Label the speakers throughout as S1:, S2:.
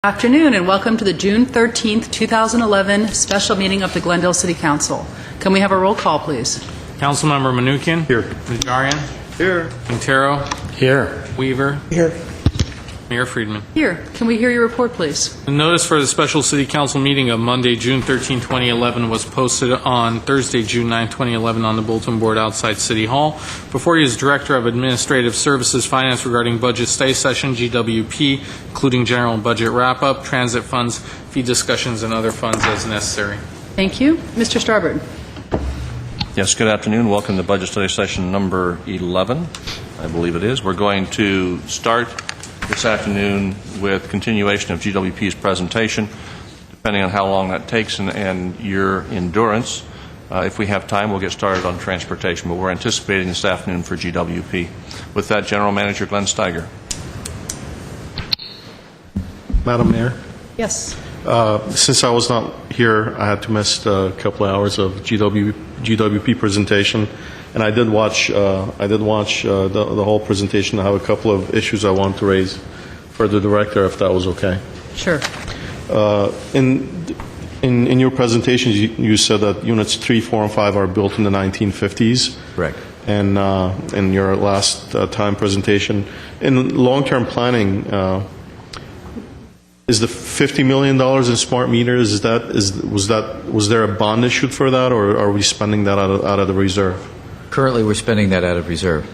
S1: Afternoon and welcome to the June 13th, 2011 special meeting of the Glendale City Council. Can we have a roll call, please?
S2: Councilmember Manukian.
S3: Here.
S2: Najarian.
S3: Here.
S2: Quintero.
S3: Here.
S2: Weaver.
S3: Here.
S2: Mayor Friedman.
S1: Here. Can we hear your report, please?
S2: The notice for the special City Council meeting of Monday, June 13, 2011 was posted on Thursday, June 9, 2011 on the bulletin board outside City Hall. Before you is Director of Administrative Services Finance regarding budget study session, GWP, including general budget wrap-up, transit funds, fee discussions, and other funds as necessary.
S1: Thank you. Mr. Starbird.
S4: Yes, good afternoon. Welcome to budget study session number 11, I believe it is. We're going to start this afternoon with continuation of GWP's presentation, depending on how long that takes and your endurance. If we have time, we'll get started on transportation, but we're anticipating this afternoon for GWP. With that, General Manager Glenn Steiger.
S3: Madam Mayor,
S1: Yes.
S3: since I was not here, I had to miss a couple of hours of GWP presentation, and I did watch the whole presentation. I have a couple of issues I want to raise for the director, if that was okay.
S1: Sure.
S3: In your presentation, you said that units 3, 4, and 5 are built in the 1950s.
S4: Correct.
S3: And in your last time presentation, in long-term planning, is the $50 million in smart meters? Was there a bond issued for that, or are we spending that out of the reserve?
S5: Currently, we're spending that out of reserve.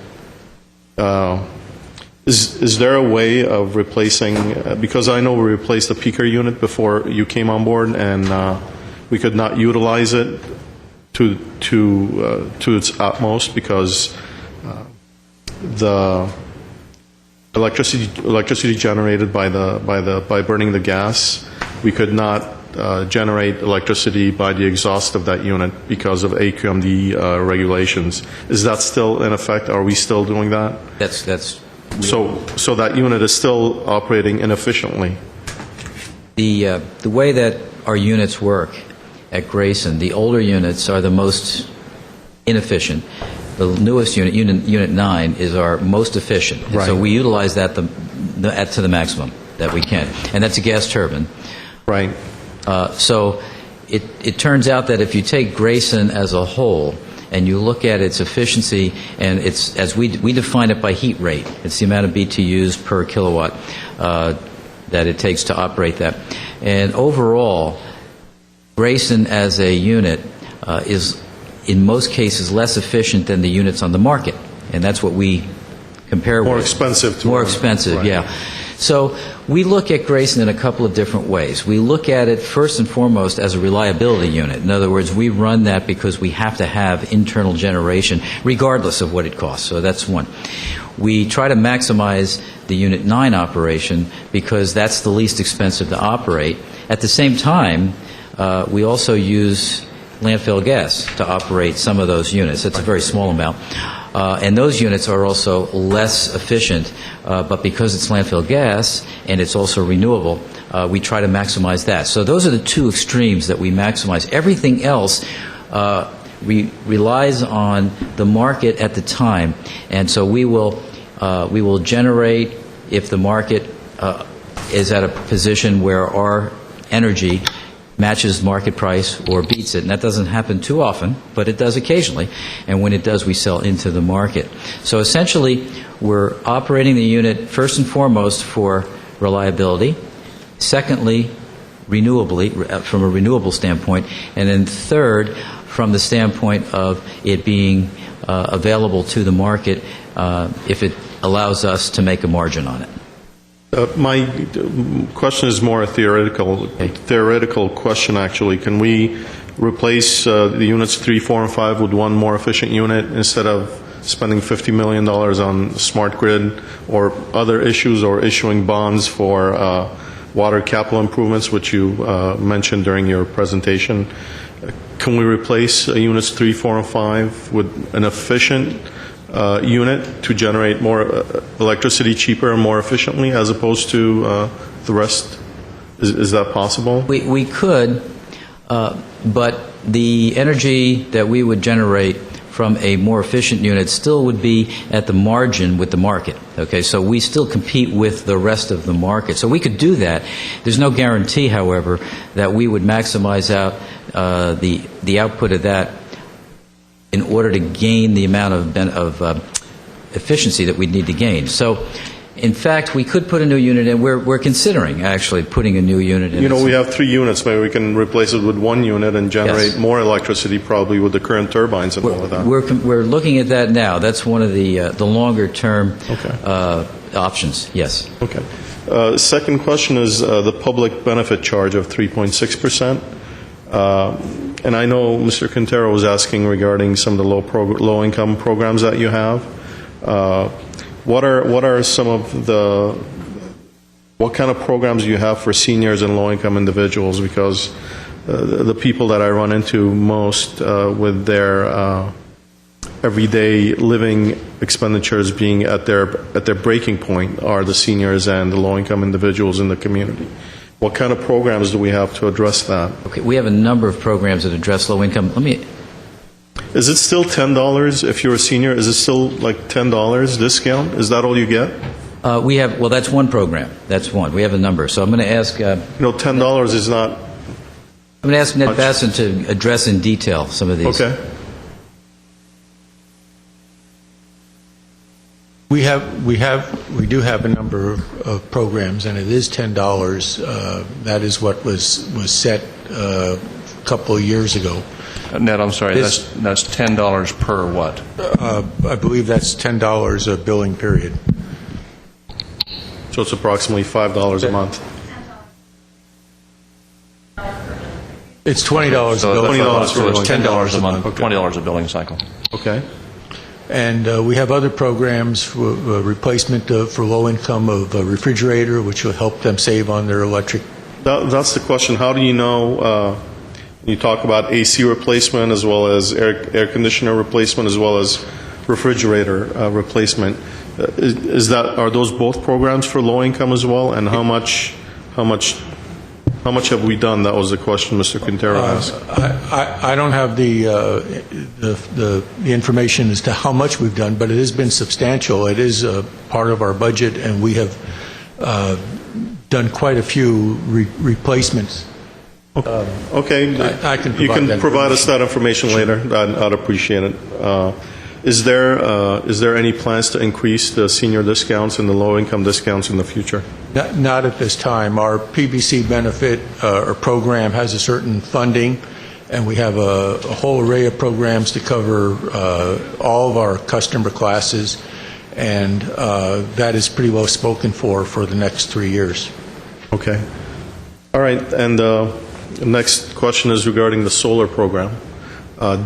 S3: Is there a way of replacing? Because I know we replaced the peaker unit before you came on board, and we could not utilize it to its utmost because the electricity generated by burning the gas, we could not generate electricity by the exhaust of that unit because of AQMD regulations. Is that still in effect? Are we still doing that?
S5: That's
S3: So that unit is still operating inefficiently.
S5: the way that our units work at Grayson. The older units are the most inefficient. The newest unit, Unit 9, is our most efficient. And so
S3: Right.
S5: we utilize that to the maximum that we can. And that's a gas turbine.
S3: Right.
S5: So it turns out that if you take Grayson as a whole and you look at its efficiency, and it's as we define it by heat rate, it's the amount of BTUs per kilowatt that it takes to operate that. And overall, Grayson as a unit is in most cases less efficient than the units on the market, and that's what we compare
S3: More
S5: with.
S3: expensive to
S5: More
S3: run.
S5: expensive,
S3: Right.
S5: yeah. So we look at Grayson in a couple of different ways. We look at it first and foremost as a reliability unit. In other words, we run that because we have to have internal generation regardless of what it costs. So that's one. We try to maximize the Unit 9 operation because that's the least expensive to operate. At the same time, we also use landfill gas to operate some of those units. It's a very small amount. And those units are also less efficient, but because it's landfill gas and it's also renewable, we try to maximize that. So those are the two extremes that we maximize. Everything else relies on the market at the time, and so we will generate if the market is at a position where our energy matches market price or beats it. And that doesn't happen too often, but it does occasionally. And when it does, we sell into the market. So essentially, we're operating the unit first and foremost for reliability. Secondly, renewably, from a renewable standpoint. And then third, from the standpoint of it being available to the market if it allows us to make a margin on it.
S3: My question is more a theoretical question, actually. Can we replace the units 3, 4, and 5 with one more efficient unit instead of spending $50 million on smart grid or other issues, or issuing bonds for water capital improvements, which you mentioned during your presentation? Can we replace units 3, 4, and 5 with an efficient unit to generate more electricity cheaper and more efficiently, as opposed to the rest? Is that possible?
S5: We could, but the energy that we would generate from a more efficient unit still would be at the margin with the market. Okay, so we still compete with the rest of the market. So we could do that. There's no guarantee, however, that we would maximize out the output of that in order to gain the amount of efficiency that we'd need to gain. So, in fact, we could put a new unit in. We're considering actually putting a new unit in.
S3: You know, we have 3 units. Maybe we can replace it with 1 unit and generate
S5: Yes.
S3: more electricity probably with the current turbines and all of that.
S5: We're looking at that now. That's one of the longer term
S3: Okay.
S5: options. Yes.
S3: Okay. Second question is the public benefit charge of 3.6%. And I know Mr. Quintero was asking regarding some of the low-income programs that you have. What are some of what kind of programs do you have for seniors and low-income individuals? Because the people that I run into most with their everyday living expenditures being at their breaking point are the seniors and the low-income individuals in the community. What kind of programs do we have to address that?
S5: Okay. We have a number of programs that address low income.
S3: Is it still $10 if you're a senior? Is it still like $10 discount? Is that all you get?
S5: We have. Well, that's one program. That's one. We have a number. So I'm going to ask.
S3: $10 is not.
S5: I'm going to ask Ned Basson to address in detail some of these.
S3: Okay.
S6: We do have a number of programs, and it is $10. That is what was set a couple of years ago.
S4: Ned, I'm sorry, that's $10 per what?
S6: I believe that's $10 a billing period.
S3: So it's approximately $5 a month.
S6: It's $20 a
S4: So
S6: billing.
S4: so it's $10 a month,
S3: Okay.
S4: $20 a billing cycle.
S3: Okay.
S6: And we have other programs for replacement for low income of a refrigerator, which will help them save on their electric.
S3: That's the question. How do you know? You talk about AC replacement as well as air conditioner replacement as well as refrigerator replacement. Are those both programs for low income as well? And how much have we done? That was the question Mr. Quintero asked.
S6: I don't have the information as to how much we've done, but it has been substantial. It is a part of our budget, and we have done quite a few replacements.
S3: Okay.
S6: I can
S3: You
S6: provide
S3: can
S6: that
S3: provide us that information later. I'd appreciate it. Is there any plans to increase the senior discounts and the low-income discounts in the future?
S6: Not at this time. Our PBC benefit or program has a certain funding, and we have a whole array of programs to cover all of our customer classes, and that is pretty well spoken for the next 3 years.
S3: Okay. All right. And the next question is regarding the solar program. I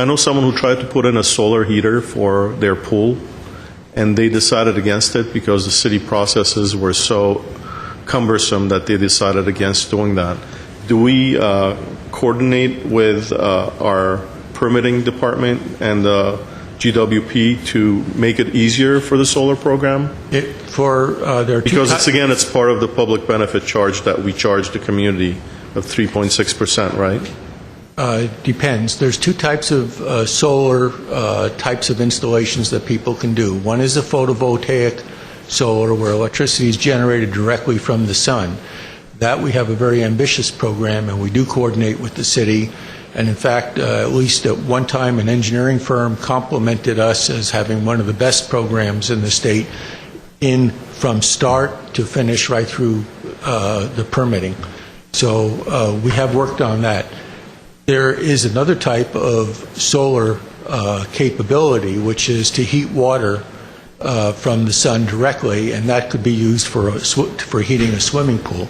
S3: know someone who tried to put in a solar heater for their pool, and they decided against it because the city processes were so cumbersome that they decided against doing that. Do we coordinate with our permitting department and the GWP to make it easier for the solar program? Because it's part of the public benefit charge that we charge the community of 3.6%, right?
S6: Depends. There's 2 types of solar types of installations that people can do. One is a photovoltaic solar, where electricity is generated directly from the sun. That we have a very ambitious program, and we do coordinate with the city. And in fact, at least at one time, an engineering firm complimented us as having one of the best programs in the state from start to finish right through the permitting. So we have worked on that. There is another type of solar capability, which is to heat water from the sun directly, and that could be used for heating a swimming pool.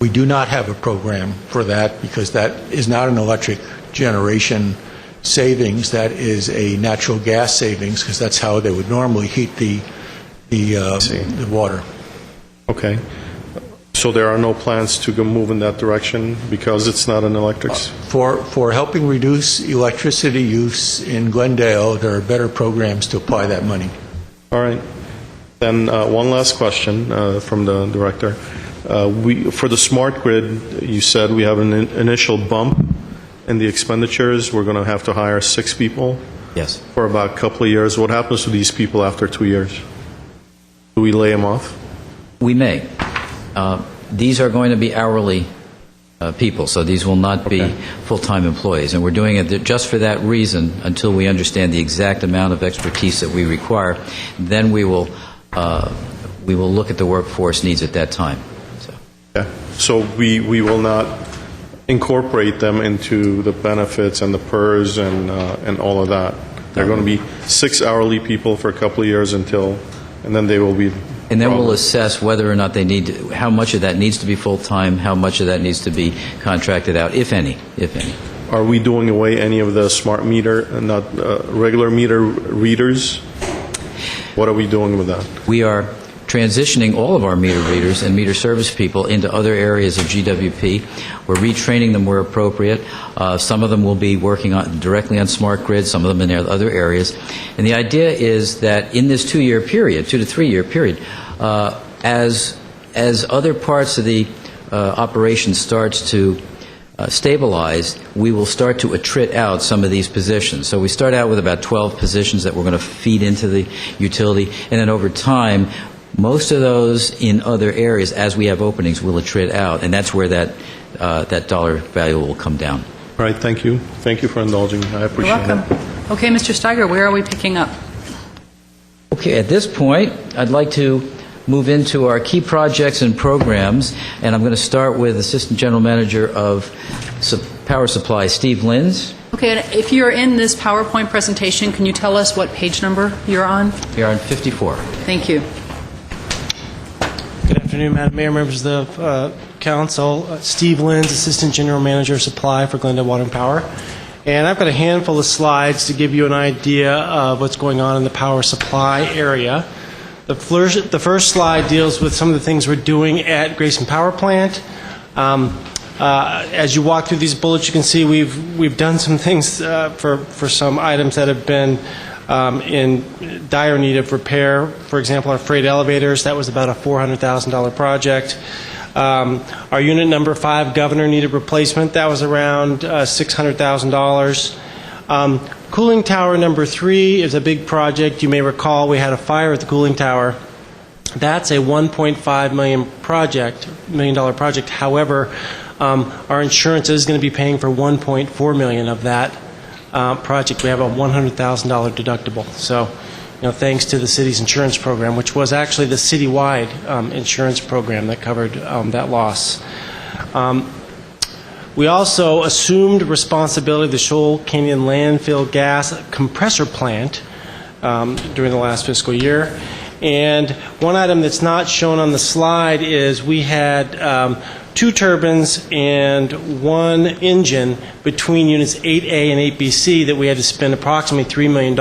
S6: We do not have a program for that because that is not an electric generation savings. That is a natural gas savings, because that's how they would normally heat the water.
S3: Okay. So there are no plans to move in that direction because it's not an electric?
S6: For helping reduce electricity use in Glendale, there are better programs to apply that money.
S3: All right. Then one last question from the director. For the smart grid, you said we have an initial bump in the expenditures. We're going to have to hire 6 people
S5: Yes.
S3: for about a couple of years. What happens to these people after 2 years? Do we lay them off?
S5: We may. These are going to be hourly people, so these will not be
S3: Okay.
S5: full-time employees. And we're doing it just for that reason until we understand the exact amount of expertise that we require. Then we will look at the workforce needs at that time. So.
S3: Yeah. So we will not incorporate them into the benefits and the PERS and all of that. They're going to be 6 hourly people for a couple of years and then they will be.
S5: And then we'll assess whether or not they need to, how much of that needs to be full-time, how much of that needs to be contracted out, if any.
S3: Are we doing away any of the smart meter, not regular meter readers? What are we doing with that?
S5: We are transitioning all of our meter readers and meter service people into other areas of GWP. We're retraining them where appropriate. Some of them will be working directly on smart grid, some of them in other areas. And the idea is that in this 2-year period, 2 to 3 year period, as other parts of the operation starts to stabilize, we will start to attrit out some of these positions. So we start out with about 12 positions that we're going to feed into the utility, and then over time, most of those in other areas, as we have openings, will attrit out, and that's where that dollar value will come down.
S3: All right, thank you. Thank you for indulging. I
S1: You're
S3: appreciate
S1: welcome.
S3: it.
S1: Okay, Mr. Steiger, where are we picking up?
S5: Okay, at this point, I'd like to move into our key projects and programs, and I'm going to start with Assistant General Manager of Power Supply, Steve Linz.
S1: Okay, and if you're in this PowerPoint presentation, can you tell us what page number you're on?
S5: We are on 54.
S1: Thank you.
S7: Good afternoon, Madam Mayor, members of the council. Steve Linz, Assistant General Manager of Supply for Glendale Water and Power. And I've got a handful of slides to give you an idea of what's going on in the power supply area. The first slide deals with some of the things we're doing at Grayson Power Plant. As you walk through these bullets, you can see we've done some things for some items that have been in dire need of repair. For example, our freight elevators, that was about a $400,000 project. Our unit number 5 governor needed replacement. That was around $600,000. Cooling tower number 3 is a big project. You may recall we had a fire at the cooling tower. That's a $1.5 million project. However, our insurance is going to be paying for $1.4 million of that project. We have a $100,000 deductible. So, thanks to the city's insurance program, which was actually the citywide insurance program that covered that loss. We also assumed responsibility of the Shoal Canyon landfill gas compressor plant during the last fiscal year. And one item that's not shown on the slide is we had 2 turbines and 1 engine between units 8A and 8BC that we had to spend approximately $3 million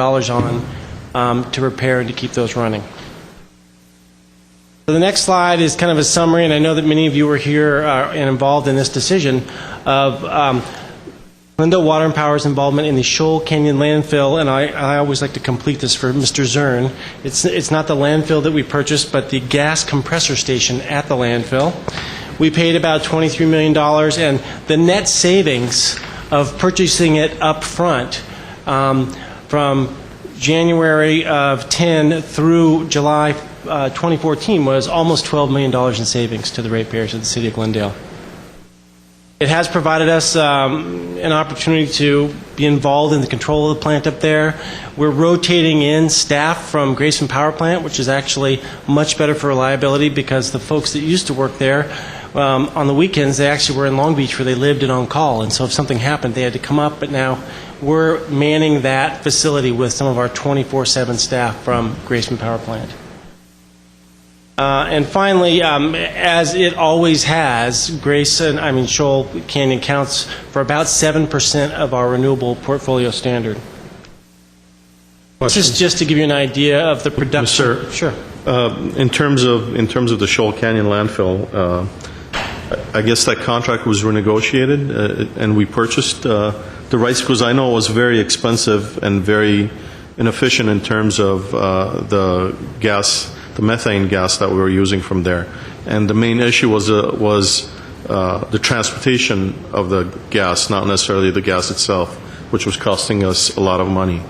S7: on to repair and to keep those running. So the next slide is kind of a summary, and I know that many of you were here and involved in this decision of Glendale Water and Power's involvement in the Shoal Canyon landfill, and I always like to complete this for Mr. Zern. It's not the landfill that we purchased, but the gas compressor station at the landfill. We paid about $23 million, and the net savings of purchasing it up front from January of 10 through July 2014 was almost $12 million in savings to the ratepayers of the City of Glendale. It has provided us an opportunity to be involved in the control of the plant up there. We're rotating in staff from Grayson Power Plant, which is actually much better for reliability because the folks that used to work there on the weekends, they actually were in Long Beach where they lived and on call. And so if something happened, they had to come up. But now we're manning that facility with some of our 24/7 staff from Grayson Power Plant. And finally, as it always has, Shoal Canyon counts for about 7% of our renewable portfolio standard. This is just to give you an idea of the production.
S3: Sir,
S7: sure.
S3: In terms of the Shoal Canyon landfill, I guess that contract was renegotiated, and we purchased the rights because I know it was very expensive and very inefficient in terms of the methane gas that we were using from there. And the main issue was the transportation of the gas, not necessarily the gas itself, which was costing us a lot of money.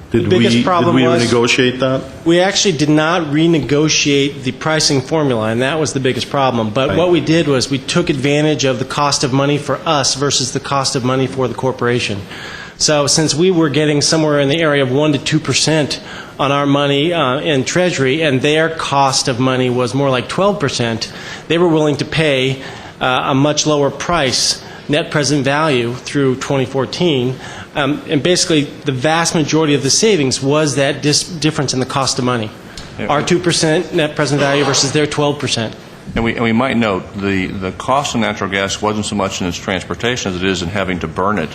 S3: Did
S7: biggest problem
S3: we
S7: was-
S3: renegotiate that?
S7: We actually did not renegotiate the pricing formula, and that was the biggest problem. But
S3: Right.
S7: what we did was we took advantage of the cost of money for us versus the cost of money for the corporation. So since we were getting somewhere in the area of 1% to 2% on our money in Treasury, and their cost of money was more like 12%, they were willing to pay a much lower price, net present value, through 2014. And basically, the vast majority of the savings was that difference in the cost of money.
S4: Yeah.
S7: Our 2% net present value versus their 12%.
S4: And we might note, the cost of natural gas wasn't so much in its transportation as it is in having to burn it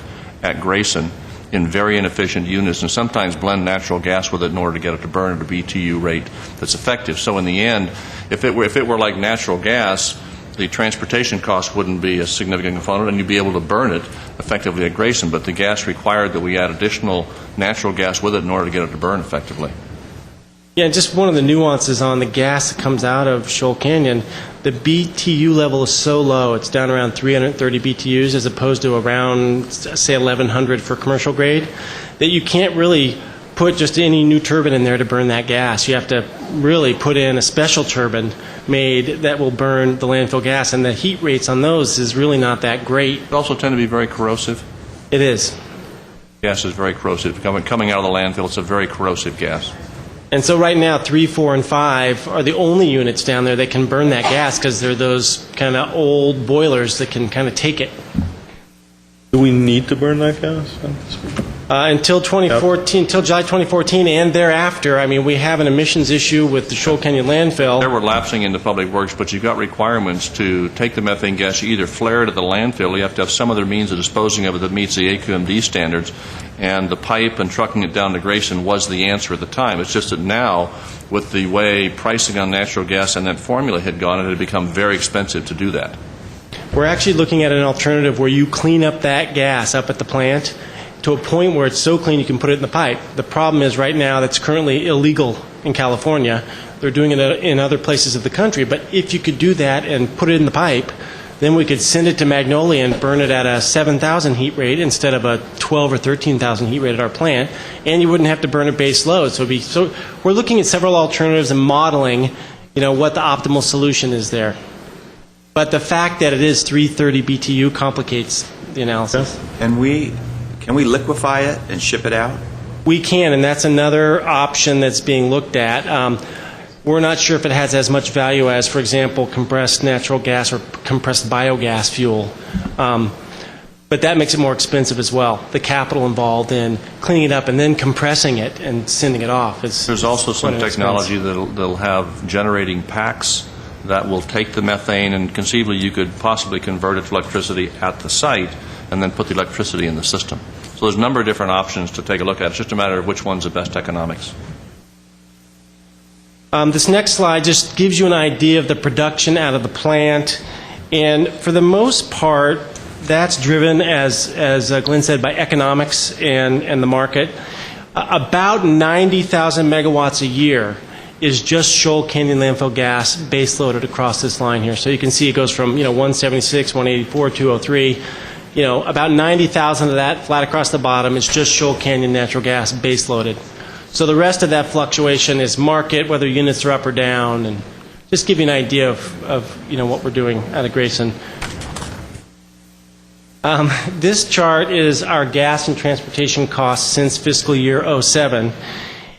S4: at Grayson in very inefficient units, and sometimes blend natural gas with it in order to get it to burn at a BTU rate that's effective. So in the end, if it were like natural gas, the transportation cost wouldn't be a significant component, and you'd be able to burn it effectively at Grayson. But the gas required that we add additional natural gas with it in order to get it to burn effectively.
S7: Yeah, just one of the nuances on the gas that comes out of Shoal Canyon, the BTU level is so low, it's down around 330 BTUs as opposed to around, say, 1,100 for commercial grade, that you can't really put just any new turbine in there to burn that gas. You have to really put in a special turbine made that will burn the landfill gas, and the heat rates on those is really not that great.
S4: They also tend to be very corrosive.
S7: It is.
S4: Gas is very corrosive. Coming out of the landfill, it's a very corrosive gas.
S7: And so right now, 3, 4, and 5 are the only units down there that can burn that gas because they're those kind of old boilers that can kind of take it.
S3: Do we need to burn that gas?
S7: Until 2014, until July 2014 and thereafter, I mean, we have an emissions issue with the Shoal Canyon landfill.
S4: There were lapsing into Public Works, but you've got requirements to take the methane gas. You either flare it at the landfill, you have to have some other means of disposing of it that meets the AQMD standards, and the pipe and trucking it down to Grayson was the answer at the time. It's just that now, with the way pricing on natural gas and that formula had gone, it had become very expensive to do that.
S7: We're actually looking at an alternative where you clean up that gas up at the plant to a point where it's so clean you can put it in the pipe. The problem is right now that's currently illegal in California. They're doing it in other places of the country. But if you could do that and put it in the pipe, then we could send it to Magnolia and burn it at a 7,000 heat rate instead of a 12 or 13,000 heat rate at our plant, and you wouldn't have to burn a base load. So we're looking at several alternatives and modeling, what the optimal solution is there. But the fact that it is 330 BTU complicates the analysis.
S8: Can we liquefy it and ship it out?
S7: We can, and that's another option that's being looked at. We're not sure if it has as much value as, for example, compressed natural gas or compressed biogas fuel. But that makes it more expensive as well. The capital involved in cleaning it up and then compressing it and sending it off is
S4: There's also some
S7: quite an
S4: technology
S7: expense.
S4: that'll have generating packs that will take the methane, and conceivably you could possibly convert it to electricity at the site and then put the electricity in the system. So there's a number of different options to take a look at. It's just a matter of which one's the best economics.
S7: This next slide just gives you an idea of the production out of the plant. And for the most part, that's driven, as Glenn said, by economics and the market. About 90,000 megawatts a year is just Shoal Canyon landfill gas base loaded across this line here. So you can see it goes from 176, 184, 203. About 90,000 of that flat across the bottom is just Shoal Canyon natural gas base loaded. So the rest of that fluctuation is market, whether units are up or down, and just give you an idea of what we're doing out of Grayson. This chart is our gas and transportation costs since fiscal year '07.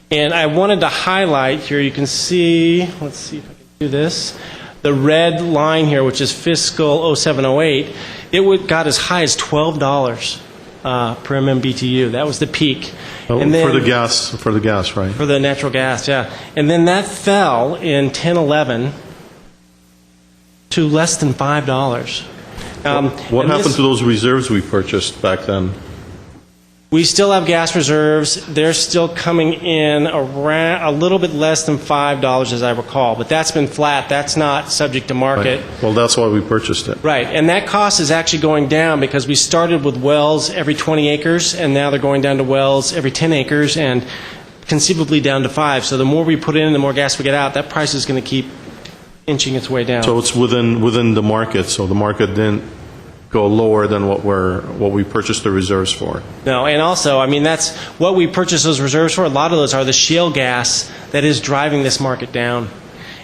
S7: And I wanted to highlight here, you can see, let's see if I can do this, the red line here, which is fiscal '07-08, it got as high as $12 per MMBTU. That was the peak. And then,
S3: for the gas, right?
S7: For the natural gas, yeah. And then that fell in 10-11 to less than $5.
S3: What happened to those reserves we purchased back then?
S7: We still have gas reserves. They're still coming in around a little bit less than $5, as I recall. But that's been flat. That's not subject to market.
S3: Right. Well, that's why we purchased it.
S7: Right. And that cost is actually going down because we started with wells every 20 acres, and now they're going down to wells every 10 acres and conceivably down to 5. So the more we put in, the more gas we get out. That price is going to keep inching its way down.
S3: So it's within the market, so the market didn't go lower than what we purchased the reserves for.
S7: No, and also, I mean, that's what we purchase those reserves for. A lot of those are the shale gas that is driving this market down.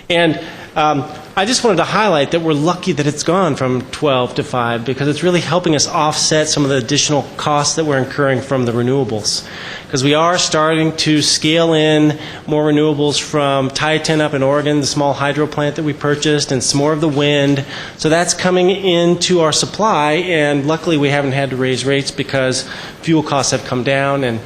S7: And I just wanted to highlight that we're lucky that it's gone from 12 to 5 because it's really helping us offset some of the additional costs that we're incurring from the renewables. Because we are starting to scale in more renewables from Titan up in Oregon, the small hydro plant that we purchased, and some more of the wind. So that's coming into our supply, and luckily we haven't had to raise rates because fuel costs have come down, and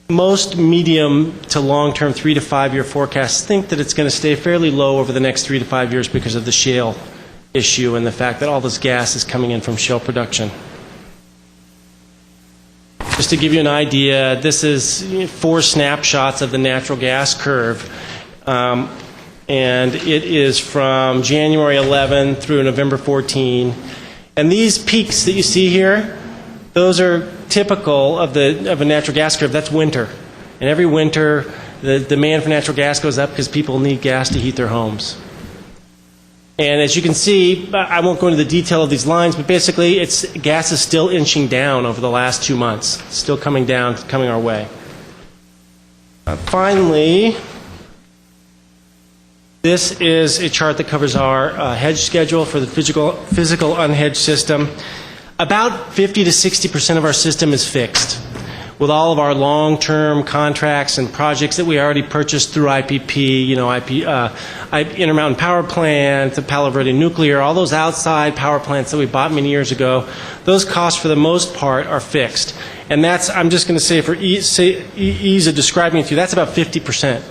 S7: most medium to long-term 3 to 5 year forecasts think that it's going to stay fairly low over the next 3 to 5 years because of the shale issue and the fact that all this gas is coming in from shale production. Just to give you an idea, this is 4 snapshots of the natural gas curve, and it is from January 11 through November 14. And these peaks that you see here, those are typical of a natural gas curve. That's winter. And every winter, the demand for natural gas goes up because people need gas to heat their homes. And as you can see, I won't go into the detail of these lines, but basically gas is still inching down over the last 2 months. It's still coming down, coming our way. Finally, this is a chart that covers our hedge schedule for the physical unhedged system. About 50 to 60% of our system is fixed, with all of our long-term contracts and projects that we already purchased through IPP, Intermountain Power Plant, the Palo Verde Nuclear, all those outside power plants that we bought many years ago. Those costs, for the most part, are fixed. And that's, I'm just going to say for ease of describing it to you, that's about 50%.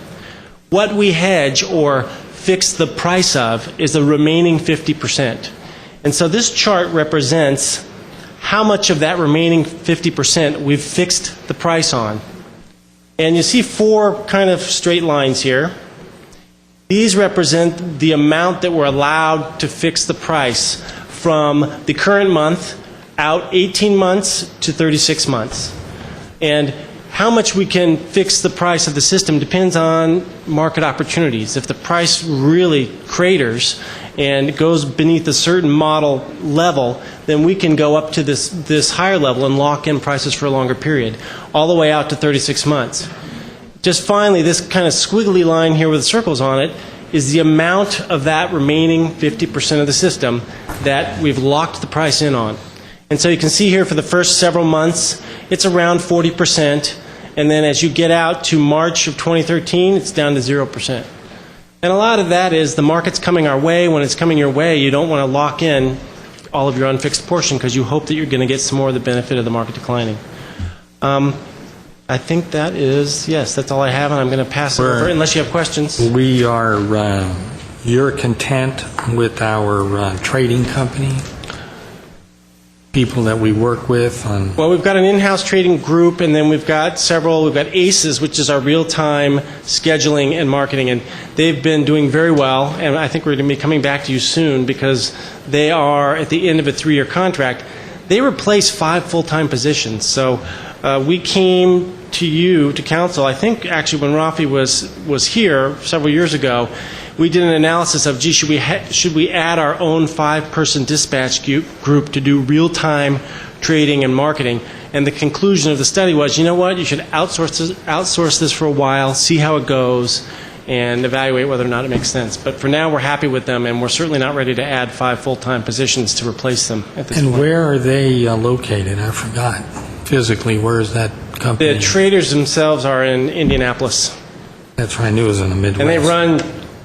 S7: What we hedge or fix the price of is the remaining 50%. And so this chart represents how much of that remaining 50% we've fixed the price on. And you see 4 kind of straight lines here. These represent the amount that we're allowed to fix the price from the current month out 18 months to 36 months. And how much we can fix the price of the system depends on market opportunities. If the price really craters and goes beneath a certain model level, then we can go up to this higher level and lock in prices for a longer period, all the way out to 36 months. Just finally, this kind of squiggly line here with circles on it is the amount of that remaining 50% of the system that we've locked the price in on. And so you can see here for the first several months, it's around 40%. And then as you get out to March of 2013, it's down to 0%. And a lot of that is the market's coming our way. When it's coming your way, you don't want to lock in all of your unfixed portion because you hope that you're going to get some more of the benefit of the market declining. I think that is, yes, that's all I have, and I'm going to pass it over unless you have questions.
S9: We are, you're content with our trading company? People that we work with on...
S7: Well, we've got an in-house trading group, and then we've got ACES, which is our real-time scheduling and marketing, and they've been doing very well, and I think we're going to be coming back to you soon because they are at the end of a 3-year contract. They replace 5 full-time positions, so we came to you, to council, I think actually when Rafi was here several years ago. We did an analysis of, should we add our own 5-person dispatch group to do real-time trading and marketing? And the conclusion of the study was, you know what, you should outsource this for a while, see how it goes, and evaluate whether or not it makes sense. But for now, we're happy with them, and we're certainly not ready to add 5 full-time positions to replace them at this point.
S9: And where are they located? I forgot. Physically, where is that company?
S7: The traders themselves are in Indianapolis.
S9: That's right, I knew it was in the Midwest.
S7: And they run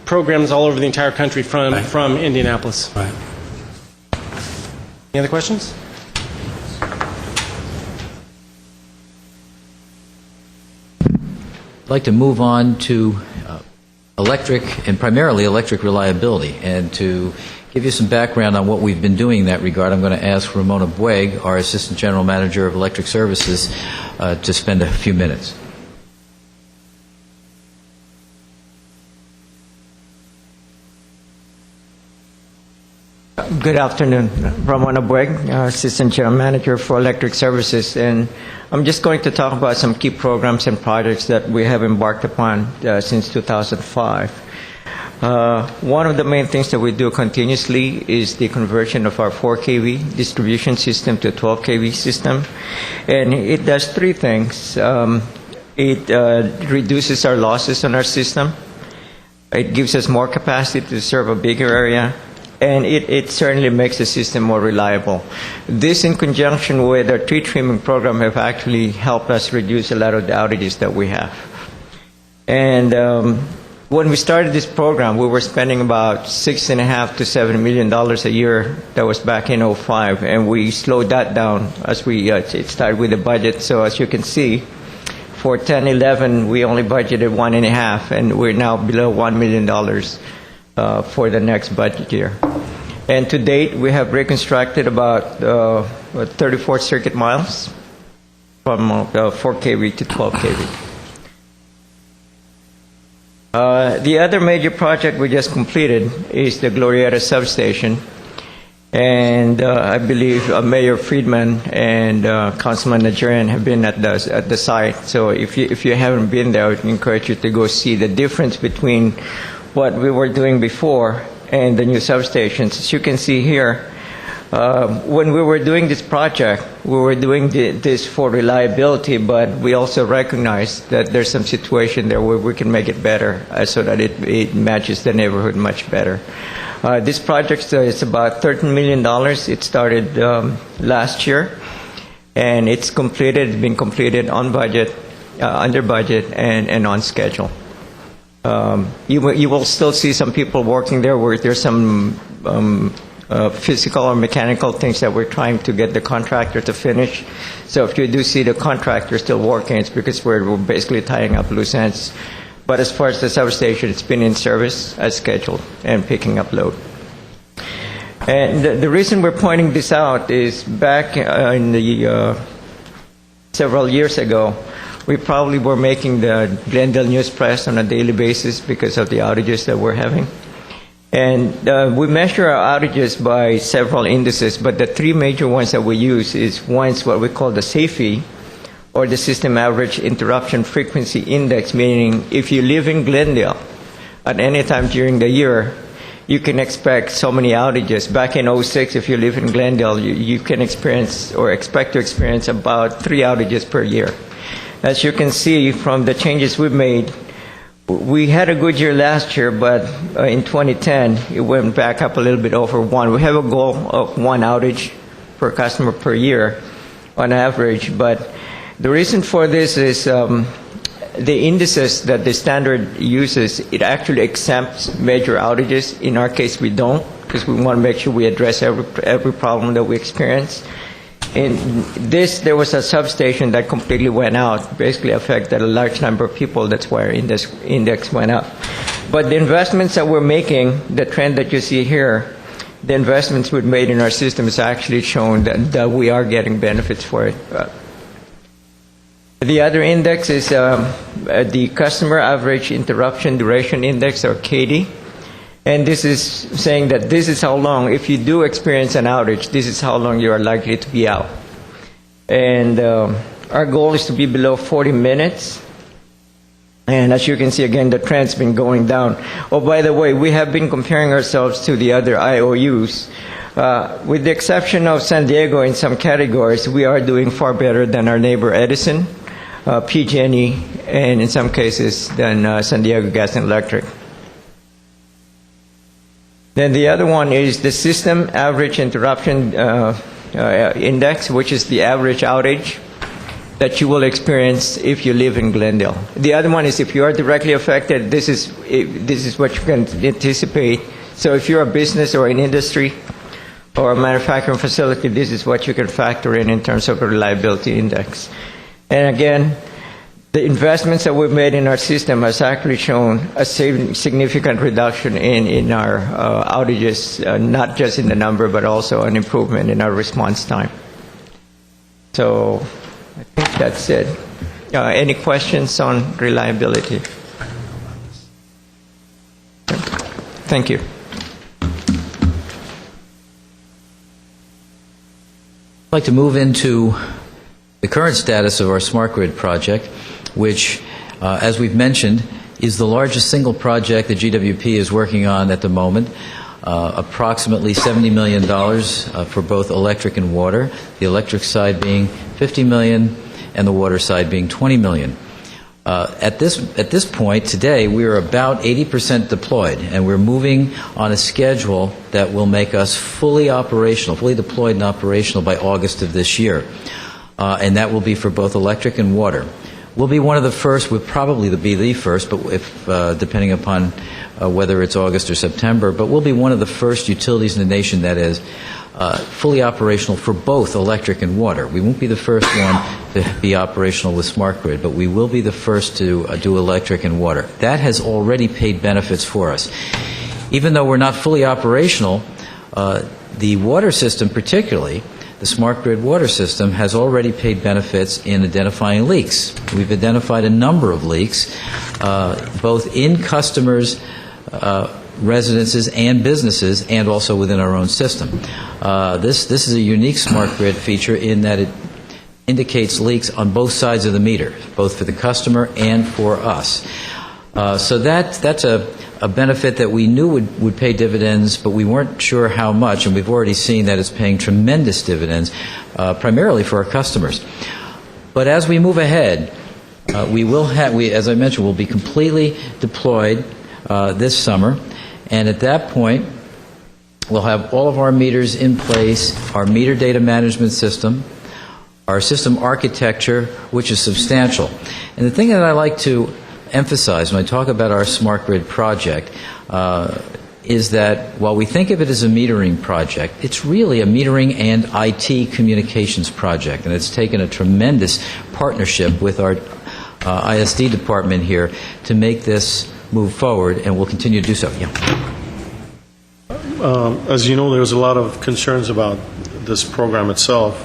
S7: programs all over the entire country from Indianapolis.
S9: Right.
S7: Any other questions?
S5: I'd like to move on to electric, and primarily electric reliability. And to give you some background on what we've been doing in that regard, I'm going to ask Ramona Bueg, our Assistant General Manager of Electric Services, to spend a few minutes.
S10: Good afternoon. Ramona Bueg, Assistant General Manager for Electric Services, and I'm just going to talk about some key programs and projects that we have embarked upon since 2005. One of the main things that we do continuously is the conversion of our 4 kV distribution system to a 12 kV system. And it does three things. It reduces our losses on our system. It gives us more capacity to serve a bigger area. And it certainly makes the system more reliable. This, in conjunction with our tree trimming program, have actually helped us reduce a lot of the outages that we have. And when we started this program, we were spending about $6.5 to $7 million a year. That was back in 2005, and we slowed that down as we it started with the budget. So as you can see, for 10-11, we only budgeted $1.5, and we're now below $1 million for the next budget year. And to date, we have reconstructed about 34 circuit miles from 4 kV to 12 kV. The other major project we just completed is the Glorieta substation. And I believe Mayor Friedman and Councilman Najarian have been at the site. So if you haven't been there, I would encourage you to go see the difference between what we were doing before and the new substations. As you can see here, when we were doing this project, we were doing this for reliability, but we also recognize that there's some situation there where we can make it better so that it matches the neighborhood much better. This project is about $13 million. It started last year, and it's been completed on budget, under budget, and on schedule. You will still see some people working there where there's some physical or mechanical things that we're trying to get the contractor to finish. So if you do see the contractor still working, it's because we're basically tying up loose ends. But as far as the substation, it's been in service as scheduled and picking up load. And the reason we're pointing this out is back in the several years ago, we probably were making the Glendale News Press on a daily basis because of the outages that we're having. And we measure our outages by several indices, but the three major ones that we use is one's what we call the SAFE, or the System Average Interruption Frequency Index, meaning if you live in Glendale at any time during the year, you can expect so many outages. Back in 2006, if you live in Glendale, you can experience or expect to experience about 3 outages per year. As you can see from the changes we've made, we had a good year last year, but in 2010, it went back up a little bit over 1. We have a goal of 1 outage per customer per year on average, but the reason for this is the indices that the standard uses, it actually exempts major outages. In our case, we don't, because we want to make sure we address every problem that we experience. In this, there was a substation that completely went out, basically affected a large number of people. That's why our index went up. But the investments that we're making, the trend that you see here, the investments we've made in our system has actually shown that we are getting benefits for it. The other index is the Customer Average Interruption Duration Index, or CAIDI. And this is saying that this is how long, if you do experience an outage, this is how long you are likely to be out. And our goal is to be below 40 minutes. And as you can see, again, the trend's been going down. Oh, by the way, we have been comparing ourselves to the other IOUs. With the exception of San Diego in some categories, we are doing far better than our neighbor Edison, PG&E, and in some cases than San Diego Gas and Electric. Then the other one is the System Average Interruption Index, which is the average outage that you will experience if you live in Glendale. The other one is if you are directly affected, this is what you can anticipate. So if you're a business or an industry or a manufacturing facility, this is what you can factor in terms of a reliability index. And again, the investments that we've made in our system has actually shown a significant reduction in our outages, not just in the number, but also an improvement in our response time. So I think that's it. Any questions on reliability? Thank you.
S5: I'd like to move into the current status of our smart grid project, which, as we've mentioned, is the largest single project that GWP is working on at the moment. Approximately $70 million for both electric and water, the electric side being $50 million and the water side being $20 million. At this point, today, we are about 80% deployed, and we're moving on a schedule that will make us fully deployed and operational by August of this year. And that will be for both electric and water. We'll be one of the first, we'll probably be the first, but if depending upon whether it's August or September, but we'll be one of the first utilities in the nation that is fully operational for both electric and water. We won't be the first one to be operational with smart grid, but we will be the first to do electric and water. That has already paid benefits for us. Even though we're not fully operational, the water system particularly, the smart grid water system, has already paid benefits in identifying leaks. We've identified a number of leaks, both in customers' residences and businesses, and also within our own system. This is a unique smart grid feature in that it indicates leaks on both sides of the meter, both for the customer and for us. So that's a benefit that we knew would pay dividends, but we weren't sure how much, and we've already seen that it's paying tremendous dividends, primarily for our customers. But as we move ahead, as I mentioned, we'll be completely deployed this summer, and at that point, we'll have all of our meters in place, our meter data management system, our system architecture, which is substantial. And the thing that I like to emphasize when I talk about our smart grid project is that while we think of it as a metering project, it's really a metering and IT communications project, and it's taken a tremendous partnership with our ISD department here to make this move forward, and we'll continue to do so. Yeah.
S3: As you know, there's a lot of concerns about this program itself.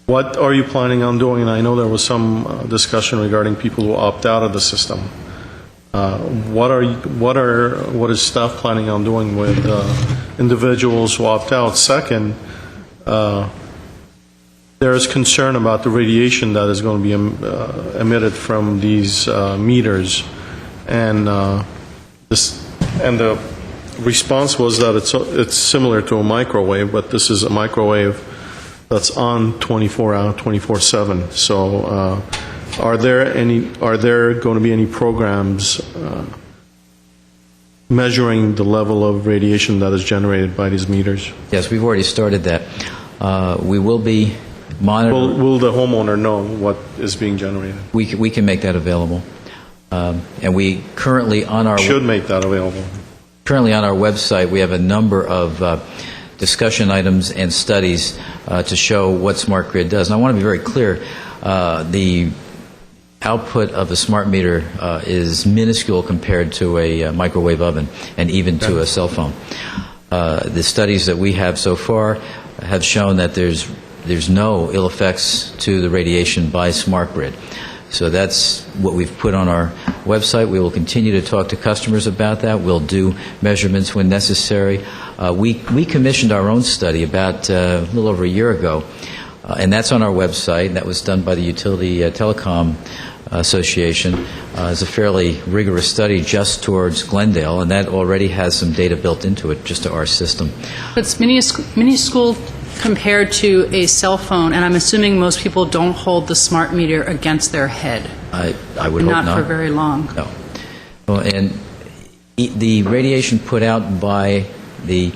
S3: What are you planning on doing? And I know there was some discussion regarding people who opt out of the system. What is staff planning on doing with individuals who opt out? Second, there is concern about the radiation that is going to be emitted from these meters, and the response was that it's similar to a microwave, but this is a microwave that's on 24/7. So, are there going to be any programs measuring the level of radiation that is generated by these meters?
S5: Yes, we've already started that. We will be monitoring.
S3: Will the homeowner know what is being generated?
S5: We can make that available, and we currently on our
S3: should make that available.
S5: Currently on our website, we have a number of discussion items and studies to show what smart grid does. And I want to be very clear, the output of a smart meter is minuscule compared to a microwave oven and even to a cell phone. The studies that we have so far have shown that there's no ill effects to the radiation by smart grid. So that's what we've put on our website. We will continue to talk to customers about that. We'll do measurements when necessary. We commissioned our own study about a little over a year ago, and that's on our website. That was done by the Utility Telecom Association. It's a fairly rigorous study just towards Glendale, and that already has some data built into it, just to our system.
S1: It's minuscule compared to a cell phone, and I'm assuming most people don't hold the smart meter against their head.
S5: I would hope not.
S1: Not for very long.
S5: No. Well, and the radiation put out by the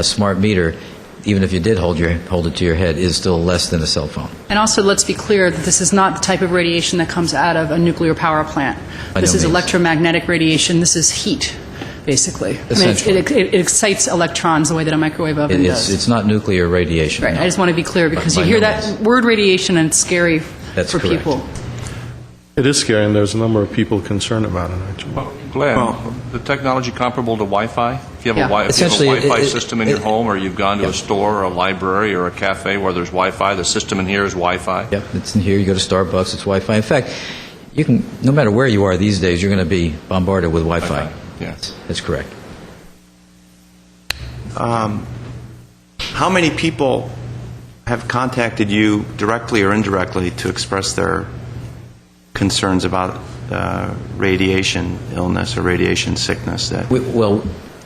S5: smart meter, even if you did hold it to your head, is still less than a cell phone.
S1: And also, let's be clear that this is not the type of radiation that comes out of a nuclear power plant. This is electromagnetic radiation. This is heat, basically.
S5: Essentially.
S1: It excites electrons the way that a microwave oven does.
S5: It's not nuclear radiation.
S1: Right.
S5: No.
S1: I just want to be clear because you hear that word radiation and it's scary
S5: That's
S1: for
S5: correct.
S1: people.
S3: It is scary, and there's a number of people concerned about it, actually.
S4: Well, Glenn, the technology comparable to Wi-Fi? If you have a
S5: Essentially,
S4: Wi-Fi system in your home, or you've gone to a store or a library or a cafe where there's Wi-Fi, the system in here is Wi-Fi?
S5: Yep, it's in here. You go to Starbucks, it's Wi-Fi. In fact, you can, no matter where you are these days, you're going to be bombarded with Wi-Fi.
S4: Okay. Yes.
S5: That's correct.
S8: How many people have contacted you directly or indirectly to express their concerns about radiation illness or radiation sickness that...
S5: Well,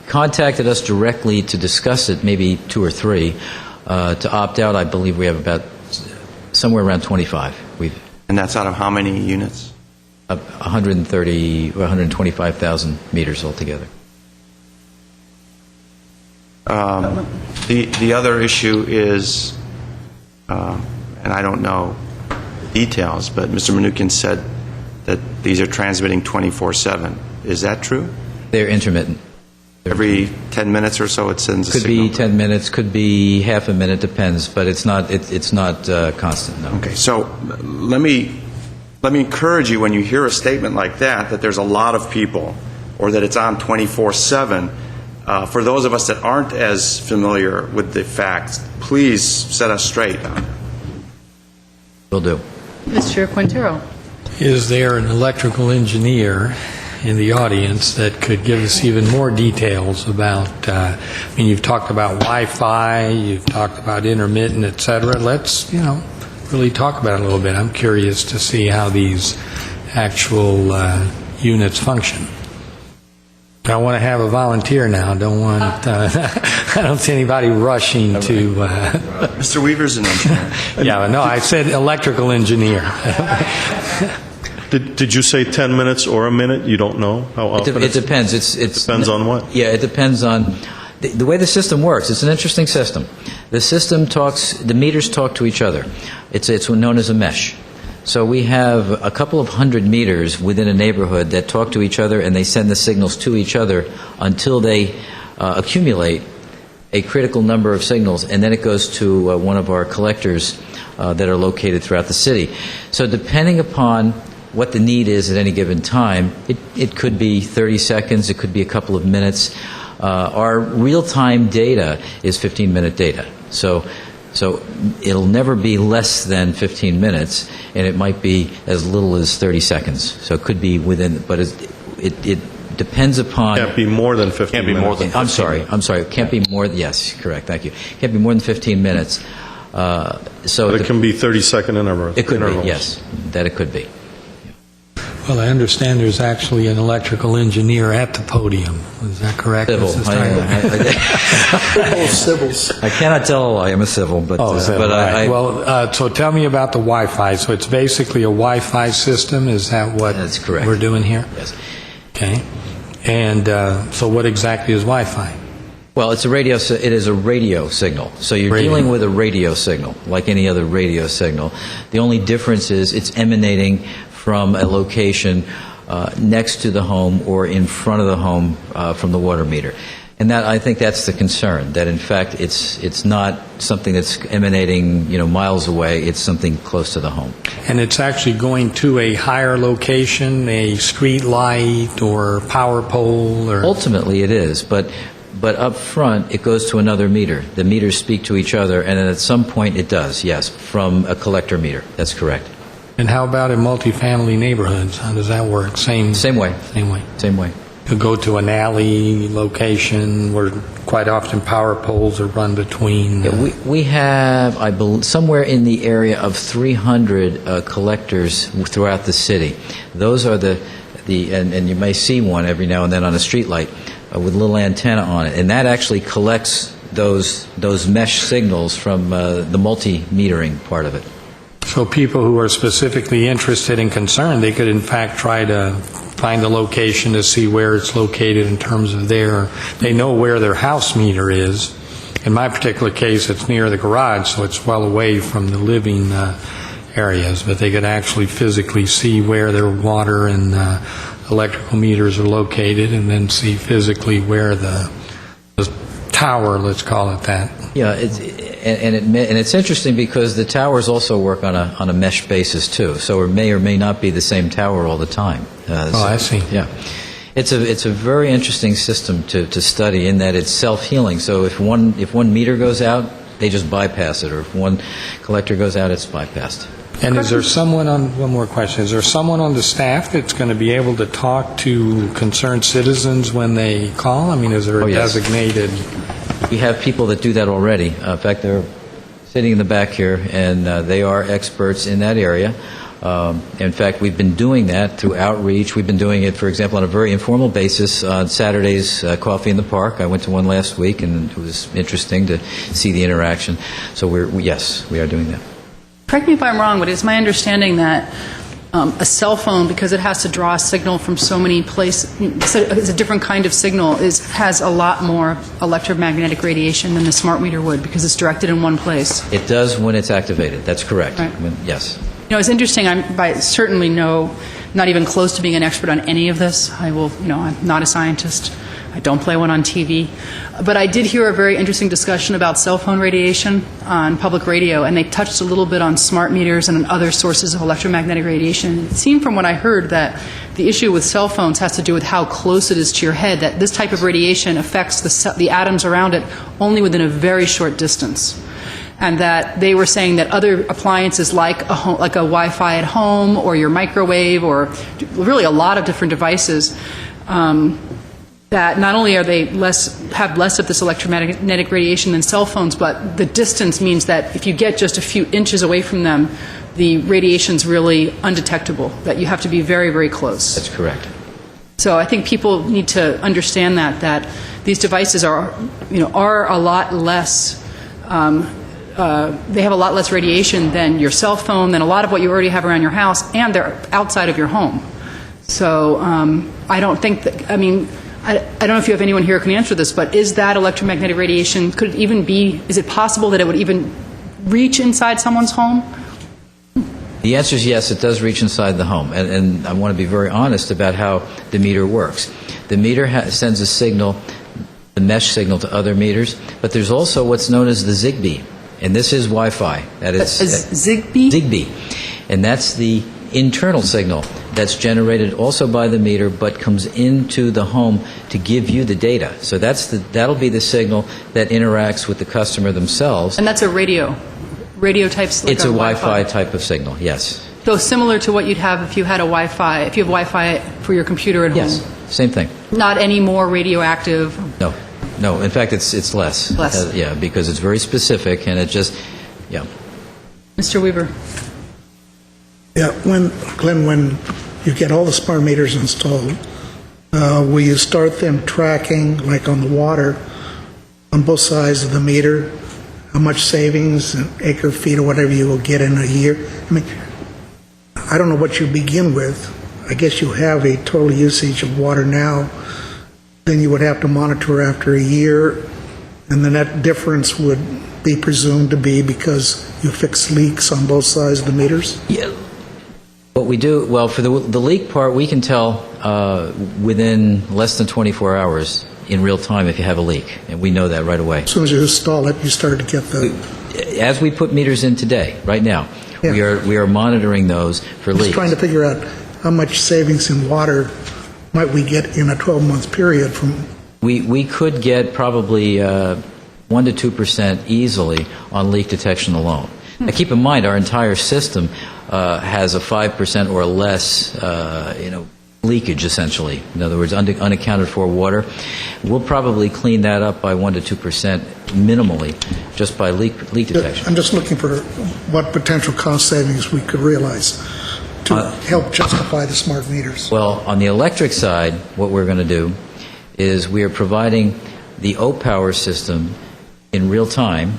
S5: contacted us directly to discuss it, maybe 2 or 3. To opt out, I believe we have about somewhere around 25.
S8: And that's out of how many units?
S5: 130, 125,000 meters altogether.
S8: The other issue is, and I don't know the details, but Mr. Mnuchin said that these are transmitting 24/7. Is that true?
S5: They're intermittent.
S8: Every 10 minutes or so it sends a
S5: Could
S8: signal?
S5: be 10 minutes, could be half a minute, depends, but it's not constant, no.
S8: Okay, so let me encourage you when you hear a statement like that there's a lot of people, or that it's on 24/7. For those of us that aren't as familiar with the facts, please set us straight on it.
S5: Will do.
S1: Mr. Quintero.
S9: Is there an electrical engineer in the audience that could give us even more details about, you've talked about Wi-Fi, you've talked about intermittent, et cetera. Let's, really talk about it a little bit. I'm curious to see how these actual units function. I want to have a volunteer now. I don't see anybody rushing to...
S8: Mr. Weaver's an engineer.
S9: Yeah, no, I said electrical engineer.
S3: Did you say 10 minutes or a minute? You don't know how often?
S5: It depends. It
S3: depends on what?
S5: Yeah, it depends on the way the system works. It's an interesting system. The system the meters talk to each other. It's known as a mesh. So we have a couple of hundred meters within a neighborhood that talk to each other, and they send the signals to each other until they accumulate a critical number of signals, and then it goes to one of our collectors that are located throughout the city. So depending upon what the need is at any given time, it could be 30 seconds, it could be a couple of minutes. Our real-time data is 15-minute data. So it'll never be less than 15 minutes, and it might be as little as 30 seconds. So it could be within, but it depends upon...
S3: Can't be more than 15 minutes.
S4: More than 15
S5: I'm sorry. It can't be more... Yes, correct. Thank you. Can't be more than 15 minutes. So
S3: But it can be 30-second intervals.
S5: It could be, yes. That it could be.
S9: Well, I understand there's actually an electrical engineer at the podium. Is that correct?
S5: Civil.
S9: Mrs. Tyler?
S6: Civils.
S5: I cannot tell a lie. I'm a civil, but...
S9: Civil,
S5: but
S9: right. Well, so tell me about the Wi-Fi. So it's basically a Wi-Fi system. Is that what
S5: That's correct.
S9: we're doing here?
S5: Yes.
S9: Okay. And so what exactly is Wi-Fi?
S5: Well, it is a radio signal. So you're
S9: Radio.
S5: dealing with a radio signal, like any other radio signal. The only difference is it's emanating from a location next to the home or in front of the home from the water meter. And I think that's the concern, that in fact it's not something that's emanating miles away, it's something close to the home.
S9: And it's actually going to a higher location, a street light or power pole? Or
S5: Ultimately it is, but up front it goes to another meter. The meters speak to each other, and then at some point it does, yes, from a collector meter. That's correct.
S9: And how about in multifamily neighborhoods? How does that work? Same
S5: way.
S9: Same way.
S5: Same way.
S9: You go to an alley location where quite often power poles are run between.
S5: We have, I believe, somewhere in the area of 300 collectors throughout the city. Those are and you may see one every now and then on a street light with a little antenna on it, and that actually collects those mesh signals from the multi-metering part of it.
S9: So people who are specifically interested and concerned, they could in fact try to find the location to see where it's located in terms of they know where their house meter is. In my particular case, it's near the garage, so it's well away from the living areas, but they could actually physically see where their water and electrical meters are located, and then see physically where the tower, let's call it that.
S5: Yeah, and it's interesting because the towers also work on a mesh basis too. So it may or may not be the same tower all the time.
S9: I see.
S5: Yeah, it's a very interesting system to study in that it's self-healing. So if one meter goes out, they just bypass it, or if one collector goes out, it's bypassed.
S9: And is there one more question, is there someone on the staff that's going to be able to talk to concerned citizens when they call? I mean, is there a designated...
S5: We have people that do that already. In fact, they're sitting in the back here, and they are experts in that area. In fact, we've been doing that through outreach. We've been doing it, for example, on a very informal basis on Saturdays, Coffee in the Park. I went to one last week, and it was interesting to see the interaction. So yes, we are doing that.
S1: Correct me if I'm wrong, but it's my understanding that a cell phone, because it has to draw a signal from so many places, it's a different kind of signal, has a lot more electromagnetic radiation than the smart meter would, because it's directed in one place.
S5: It does when it's activated. That's correct.
S1: Right.
S5: Yes.
S1: You know, it's interesting. I certainly know, not even close to being an expert on any of this. I'm not a scientist. I don't play one on TV. But I did hear a very interesting discussion about cell phone radiation on public radio, and they touched a little bit on smart meters and other sources of electromagnetic radiation. It seemed from what I heard that the issue with cell phones has to do with how close it is to your head, that this type of radiation affects the atoms around it only within a very short distance. And that they were saying that other appliances like a Wi-Fi at home or your microwave or really a lot of different devices, that not only are they have less of this electromagnetic radiation than cell phones, but the distance means that if you get just a few inches away from them, the radiation's really undetectable, that you have to be very, very close.
S5: That's correct.
S1: So I think people need to understand that these devices are a lot less, they have a lot less radiation than your cell phone, than a lot of what you already have around your house, and they're outside of your home. So I don't think that, I don't know if you have anyone here who can answer this, but is that electromagnetic radiation, is it possible that it would even reach inside someone's home?
S5: The answer is yes, it does reach inside the home. And I want to be very honest about how the meter works. The meter sends a signal, the mesh signal, to other meters, but there's also what's known as the Zigbee. And this is Wi-Fi. That is
S1: Zigbee?
S5: Zigbee. And that's the internal signal that's generated also by the meter, but comes into the home to give you the data. So that'll be the signal that interacts with the customer themselves.
S1: And that's a radio type signal?
S5: It's a Wi-Fi type of signal, yes.
S1: So similar to what you'd have if you had a Wi-Fi, if you have Wi-Fi for your computer at home?
S5: Yes, same thing.
S1: Not any more radioactive?
S5: No. In fact, it's less.
S1: Less?
S5: Yeah, because it's very specific, and it just, yeah.
S1: Mr. Weaver?
S11: Yeah, Glenn, when you get all the smart meters installed, will you start them tracking, like on the water, on both sides of the meter, how much savings, acre feet or whatever you will get in a year? I don't know what you begin with. I guess you have a total usage of water now. Then you would have to monitor after a year, and the net difference would be presumed to be because you fix leaks on both sides of the meters?
S5: Yeah. What we do, well, for the leak part, we can tell within less than 24 hours in real time if you have a leak, and we know that right away.
S11: As soon as you install it, you start to get the...
S5: As we put meters in today, right now,
S11: Yeah.
S5: we are monitoring those for
S11: I'm just
S5: leaks.
S11: trying to figure out how much savings in water might we get in a 12-month period from... We could get probably 1% to 2% easily on leak detection alone. Now, keep in mind, our entire system has a 5% or less, leakage, essentially. In other words, unaccounted for water. We'll probably clean that up by 1% to 2% minimally, just by leak detection. I'm just looking for what potential cost savings we could realize to help justify the smart meters.
S5: Well, on the electric side, what we're going to do is we are providing the O-Power system in real time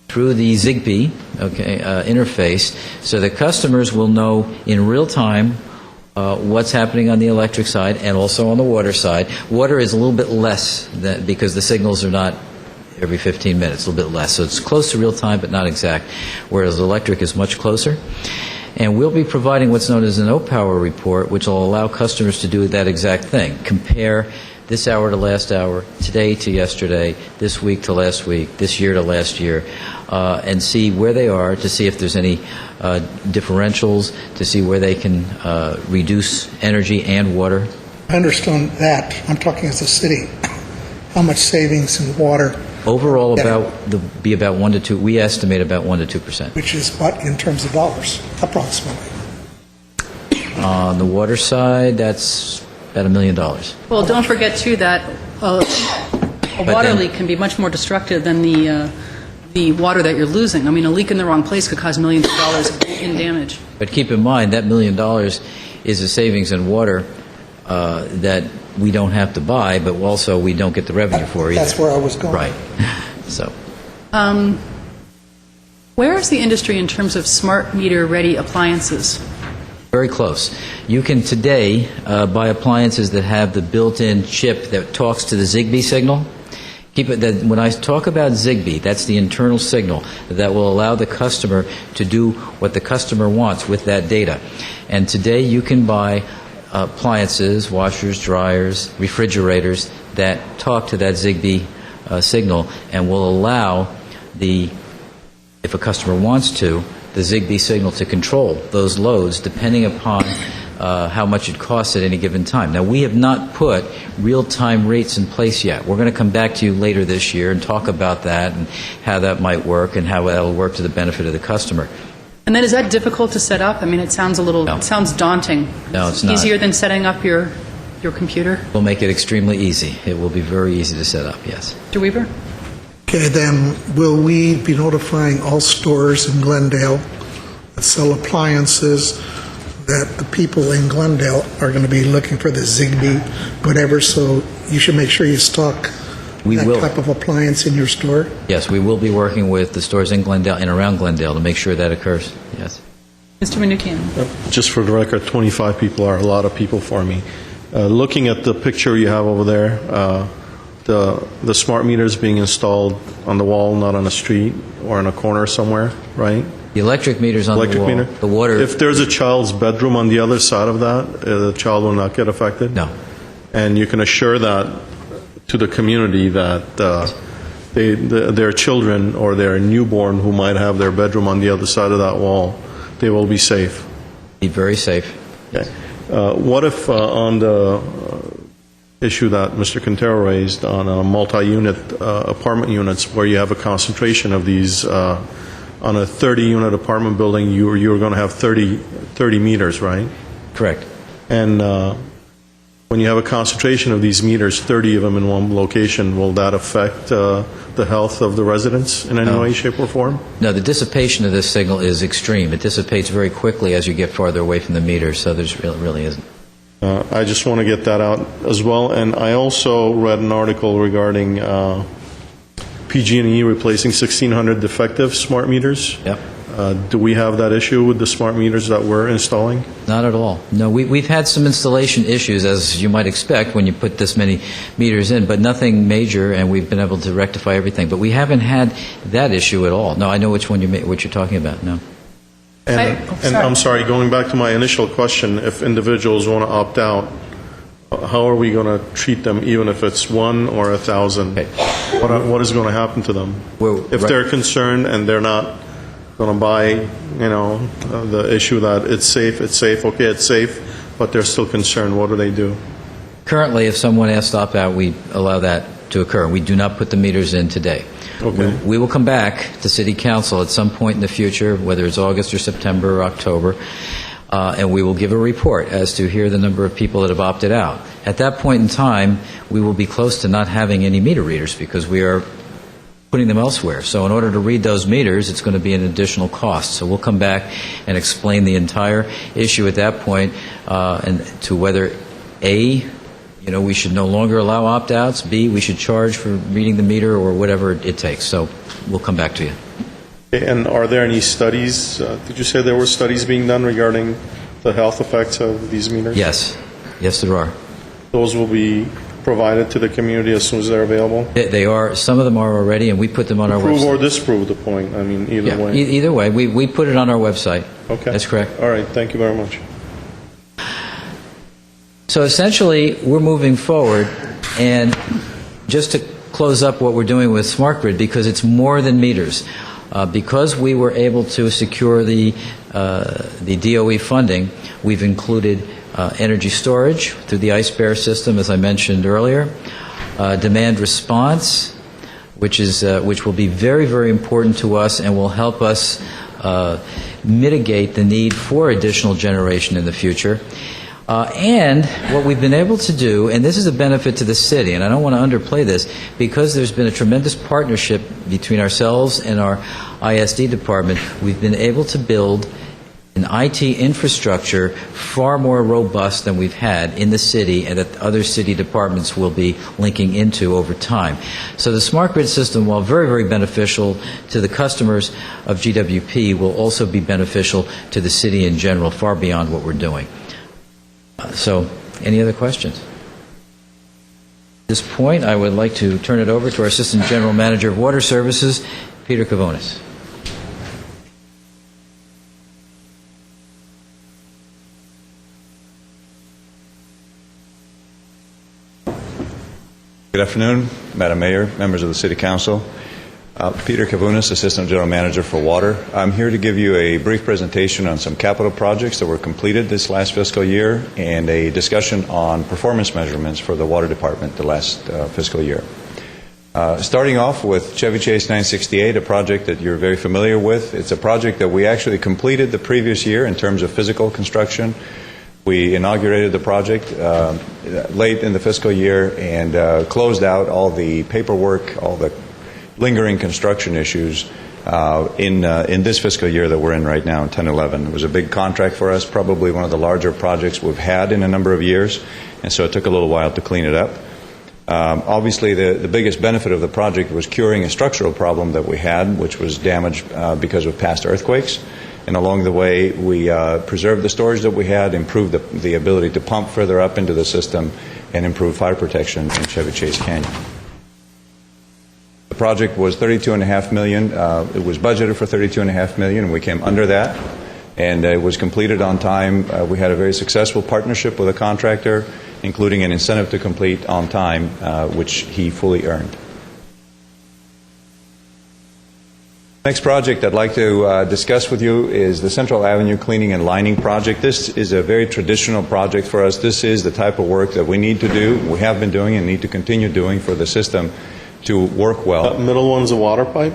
S5: through the Zigbee interface, so that customers will know in real time what's happening on the electric side and also on the water side. Water is a little bit less because the signals are not every 15 minutes, a little bit less. So it's close to real time, but not exact, whereas electric is much closer. And we'll be providing what's known as an O-Power report, which will allow customers to do that exact thing. Compare this hour to last hour, today to yesterday, this week to last week, this year to last year, and see where they are, to see if there's any differentials, to see where they can reduce energy and water.
S11: I understand that. I'm talking as a city. How much savings in water?
S5: Overall, be about 1 to 2. We estimate about 1 to 2%.
S11: Which is what in terms of dollars, approximately?
S5: On the water side, that's about $1 million.
S1: Well, don't forget, too, that a water leak can be much more destructive than the the water that you're losing. I mean, a leak in the wrong place could cause millions of dollars in damage.
S5: But keep in mind, that $1 million is a savings in water that we don't have to buy, but also we don't get the revenue for either.
S11: That's where I was going.
S5: Right. So,
S1: Where is the industry in terms of smart meter-ready appliances?
S5: very close. You can today buy appliances that have the built-in chip that talks to the Zigbee signal. Keep it that when I talk about Zigbee, that's the internal signal that will allow the customer to do what the customer wants with that data. And today you can buy appliances, washers, dryers, refrigerators that talk to that Zigbee signal and will allow if a customer wants to, the Zigbee signal to control those loads depending upon how much it costs at any given time. Now, we have not put real-time rates in place yet. We're going to come back to you later this year and talk about that and how that might work and how that will work to the benefit of the customer.
S1: And then is that difficult to set up? I mean, it sounds it sounds daunting.
S5: No, it's not.
S1: Easier than setting up your computer?
S5: We'll make it extremely easy. It will be very easy to set up, yes.
S1: Mr. Weaver?
S11: Okay, then will we be notifying all stores in Glendale that sell appliances that the people in Glendale are going to be looking for the Zigbee, whatever, so you should make sure you stock that type of appliance in your store?
S5: Yes, we will be working with the stores in Glendale and around Glendale to make sure that occurs, yes.
S1: Mr. Mnuchin?
S3: Just for the record, 25 people are a lot of people for me. Looking at the picture you have over there, the smart meters being installed on the wall, not on the street or in a corner somewhere, right?
S5: The electric meters on the wall.
S3: Meter?
S5: The water.
S3: If there's a child's bedroom on the other side of that, the child will not get affected?
S5: No.
S3: And you can assure that to the community that their children or their newborn who might have their bedroom on the other side of that wall, they will be safe?
S5: Be very safe.
S3: Okay. What if on the issue that Mr. Quintero raised on multi-unit apartment units where you have a concentration of these, on a 30-unit apartment building, you're going to have 30 meters, right?
S5: Correct.
S3: And when you have a concentration of these meters, 30 of them in one location, will that affect the health of the residents in any way, shape, or form?
S5: No, the dissipation of this signal is extreme. It dissipates very quickly as you get farther away from the meter, so there's really isn't.
S3: I just want to get that out as well. And I also read an article regarding PG&E replacing 1,600 defective smart meters.
S5: Yep.
S3: Do we have that issue with the smart meters that we're installing?
S5: Not at all. No, we've had some installation issues, as you might expect when you put this many meters in, but nothing major, and we've been able to rectify everything. But we haven't had that issue at all. No, I know which one what you're talking about. No.
S3: And I'm sorry, going back to my initial question, if individuals want to opt out, how are we going to treat them, even if it's 1 or 1,000?
S5: Okay.
S3: What is going to happen to them? If they're concerned and they're not going to buy, the issue that it's safe, okay, it's safe, but they're still concerned, what do they do?
S5: Currently, if someone asks to opt out, we allow that to occur. We do not put the meters in today.
S3: Okay.
S5: We will come back to City Council at some point in the future, whether it's August or September or October, and we will give a report as to here are the number of people that have opted out. At that point in time, we will be close to not having any meter readers because we are putting them elsewhere. So in order to read those meters, it's going to be an additional cost. So we'll come back and explain the entire issue at that point and to whether, A, we should no longer allow opt-outs, B, we should charge for reading the meter or whatever it takes. So we'll come back to you.
S3: And are there any studies, did you say there were studies being done regarding the health effects of these meters?
S5: Yes. Yes, there are.
S3: Those will be provided to the community as soon as they're available?
S5: They are. Some of them are already, and we put them on our website.
S3: Prove or disprove the point, I mean, either way.
S5: Either way. We put it on our website.
S3: Okay.
S5: That's correct.
S3: All right, thank you very much.
S5: So essentially, we're moving forward, and just to close up what we're doing with Smart Grid, because it's more than meters. Because we were able to secure the DOE funding, we've included energy storage through the Ice Bear system, as I mentioned earlier, demand response, which will be very, very important to us and will help us mitigate the need for additional generation in the future. And what we've been able to do, and this is a benefit to the city, and I don't want to underplay this, because there's been a tremendous partnership between ourselves and our ISD department, we've been able to build an IT infrastructure far more robust than we've had in the city and that other city departments will be linking into over time. So the smart grid system, while very, very beneficial to the customers of GWP, will also be beneficial to the city in general, far beyond what we're doing. So, any other questions? At this point, I would like to turn it over to our Assistant General Manager of Water Services, Peter Kavonis.
S12: Good afternoon, Madam Mayor, members of the City Council. Peter Kavunas, Assistant General Manager for Water. I'm here to give you a brief presentation on some capital projects that were completed this last fiscal year and a discussion on performance measurements for the Water Department the last fiscal year. Starting off with Chevy Chase 968, a project that you're very familiar with. It's a project that we actually completed the previous year in terms of physical construction. We inaugurated the project late in the fiscal year and closed out all the paperwork, all the lingering construction issues in this fiscal year that we're in right now, in 10-11. It was a big contract for us, probably one of the larger projects we've had in a number of years, and so it took a little while to clean it up. Obviously, the biggest benefit of the project was curing a structural problem that we had, which was damaged because of past earthquakes. And along the way, we preserved the storage that we had, improved the ability to pump further up into the system, and improved fire protection in Chevy Chase Canyon. The project was $32.5 million. It was budgeted for $32.5 million, and we came under that. And it was completed on time. We had a very successful partnership with a contractor, including an incentive to complete on time, which he fully earned. Next project I'd like to discuss with you is the Central Avenue Cleaning and Lining Project. This is a very traditional project for us. This is the type of work that we need to do, we have been doing, and need to continue doing for the system to work well.
S3: That middle one's a water pipe?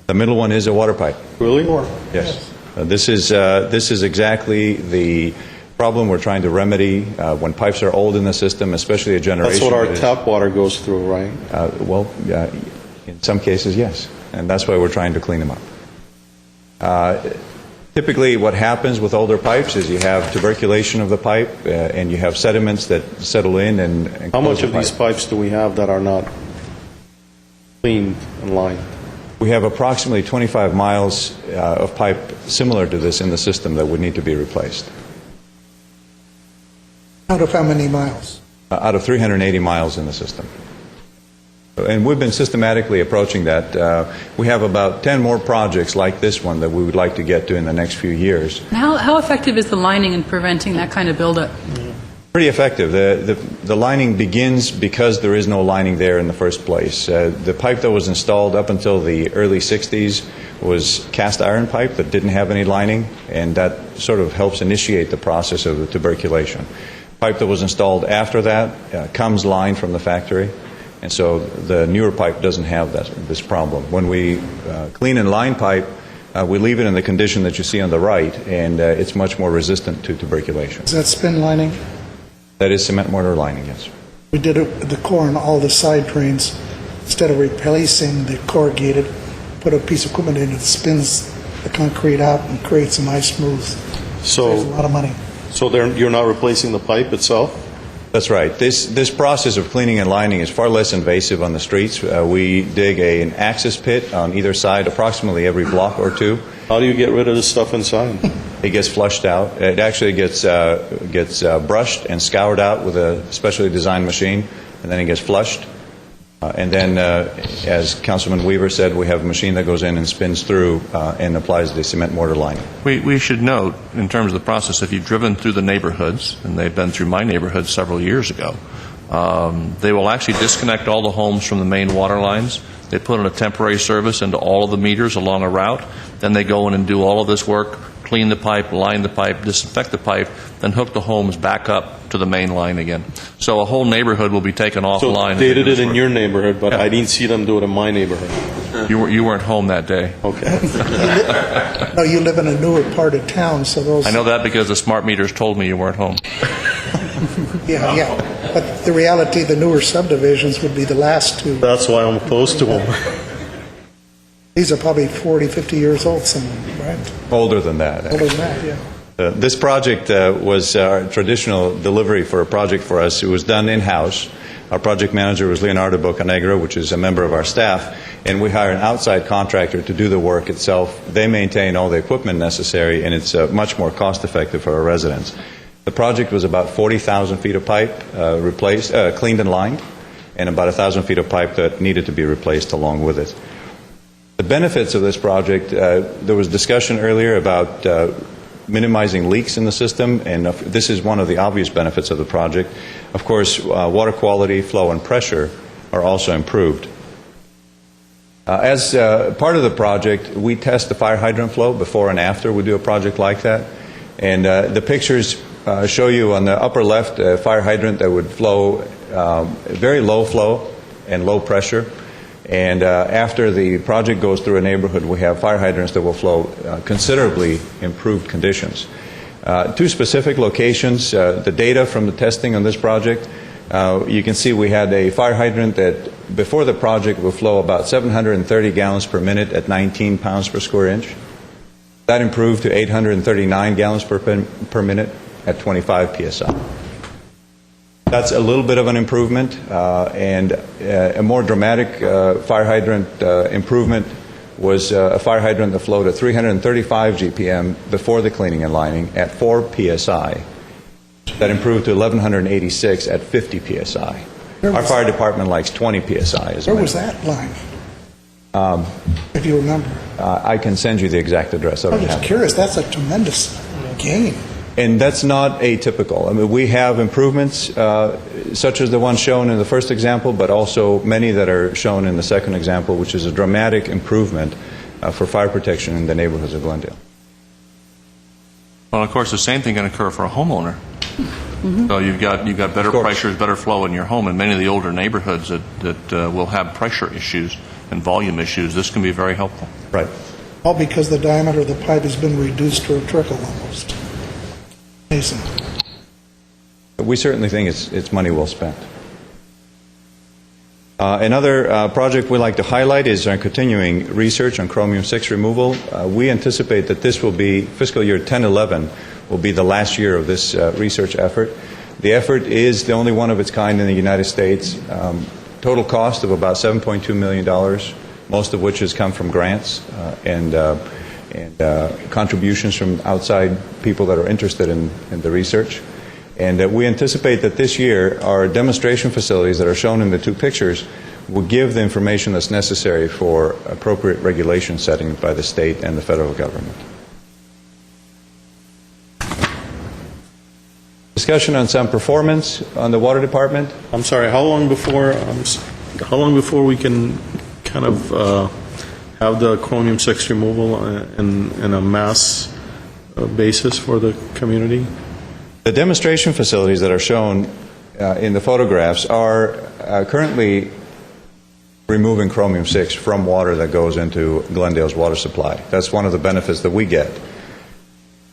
S12: The middle one is a water pipe.
S3: Really?
S12: Yes. This is exactly the problem we're trying to remedy when pipes are old in the system, especially a generation.
S3: That's what our tap water goes through, right?
S12: In some cases, yes. And that's why we're trying to clean them up. Typically, what happens with older pipes is you have tuberculation of the pipe, and you have sediments that settle in and
S3: How much of these pipes do we have that are not cleaned and lined?
S12: We have approximately 25 miles of pipe similar to this in the system that would need to be replaced.
S11: Out of how many miles?
S12: Out of 380 miles in the system. And we've been systematically approaching that. We have about 10 more projects like this one that we would like to get to in the next few years.
S1: How effective is the lining in preventing that kind of buildup?
S12: Pretty effective. The lining begins because there is no lining there in the first place. The pipe that was installed up until the early 60s was cast iron pipe that didn't have any lining, and that sort of helps initiate the process of the tuberculation. Pipe that was installed after that comes lined from the factory. And so the newer pipe doesn't have this problem. When we clean and line pipe, we leave it in the condition that you see on the right, and it's much more resistant to tuberculation.
S11: Is that spin lining?
S12: That is cement mortar lining, yes.
S11: We did it with the core on all the side drains. Instead of replacing the corrugated, put a piece of equipment in that spins the concrete out and creates a nice smooth.
S3: So,
S11: saves a lot of money.
S3: So you're not replacing the pipe itself?
S12: That's right. This process of cleaning and lining is far less invasive on the streets. We dig an access pit on either side, approximately every block or two.
S3: How do you get rid of this stuff inside?
S12: It gets flushed out. It actually gets brushed and scoured out with a specially designed machine, and then it gets flushed. And then, as Councilman Weaver said, we have a machine that goes in and spins through and applies the cement mortar lining.
S4: We should note, in terms of the process, if you've driven through the neighborhoods, and they've been through my neighborhood several years ago, they will actually disconnect all the homes from the main water lines. They put in a temporary service into all of the meters along a route. Then they go in and do all of this work, clean the pipe, line the pipe, disinfect the pipe, then hook the homes back up to the main line again. So a whole neighborhood will be taken offline.
S3: So they did it in your neighborhood, but I didn't see them do it in my neighborhood.
S4: You weren't home that day.
S3: Okay.
S11: No, you live in a newer part of town, so those...
S4: I know that because the smart meters told me you weren't home.
S11: Yeah. But the reality, the newer subdivisions would be the last two.
S3: That's why I'm opposed to them.
S11: These are probably 40, 50 years old, some of them, right?
S12: Older than that.
S11: Older than that, yeah.
S12: This project was our traditional delivery for a project for us. It was done in-house. Our project manager was Leonardo Bocanegra, which is a member of our staff, and we hired an outside contractor to do the work itself. They maintain all the equipment necessary, and it's much more cost-effective for our residents. The project was about 40,000 feet of pipe cleaned and lined, and about 1,000 feet of pipe that needed to be replaced along with it. The benefits of this project, there was discussion earlier about minimizing leaks in the system, and this is one of the obvious benefits of the project. Of course, water quality, flow, and pressure are also improved. As part of the project, we test the fire hydrant flow before and after we do a project like that. And the pictures show you on the upper left a fire hydrant that would flow very low flow and low pressure. And after the project goes through a neighborhood, we have fire hydrants that will flow considerably improved conditions. Two specific locations, the data from the testing on this project, you can see we had a fire hydrant that before the project would flow about 730 gallons per minute at 19 pounds per square inch. That improved to 839 gallons per minute at 25 psi. That's a little bit of an improvement, and a more dramatic fire hydrant improvement was a fire hydrant that flowed at 335 GPM before the cleaning and lining at 4 psi. That improved to 1,186 at 50 psi. Our fire department likes 20 psi.
S11: Where was that line? If you remember.
S12: I can send you the exact address.
S11: I'm just curious. That's a tremendous gain.
S12: And that's not atypical. I mean, we have improvements such as the one shown in the first example, but also many that are shown in the second example, which is a dramatic improvement for fire protection in the neighborhoods of Glendale.
S4: Well, of course, the same thing can occur for a homeowner. So you've got better pressures, better flow in your home. In many of the older neighborhoods that will have pressure issues and volume issues, this can be very helpful.
S12: Right.
S11: All because the diameter of the pipe has been reduced to a trickle almost. Amazing.
S12: We certainly think it's money well spent. Another project we like to highlight is our continuing research on chromium-6 removal. We anticipate that this will be, fiscal year 10-11, will be the last year of this research effort. The effort is the only one of its kind in the United States. Total cost of about $7.2 million, most of which has come from grants and contributions from outside people that are interested in the research. And we anticipate that this year our demonstration facilities that are shown in the two pictures will give the information that's necessary for appropriate regulation setting by the state and the federal government. Discussion on some performance on the water department.
S3: I'm sorry, how long before we can kind of have the chromium-6 removal in a mass basis for the community?
S12: The demonstration facilities that are shown in the photographs are currently removing chromium-6 from water that goes into Glendale's water supply. That's one of the benefits that we get.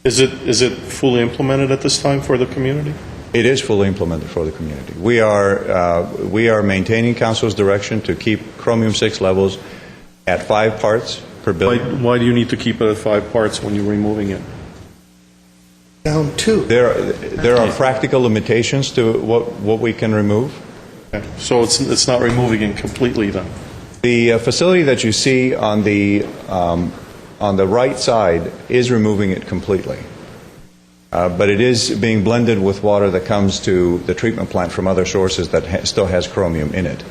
S3: Is it fully implemented at this time for the community?
S12: It is fully implemented for the community. We are maintaining council's direction to keep chromium-6 levels at 5 parts per billion.
S3: Why do you need to keep it at 5 parts when you're removing it?
S11: Down 2.
S12: There are practical limitations to what we can remove.
S3: Okay. So it's not removing it completely then?
S12: The facility that you see on the right side is removing it completely. But it is being blended with water that comes to the treatment plant from other sources that still has chromium in it.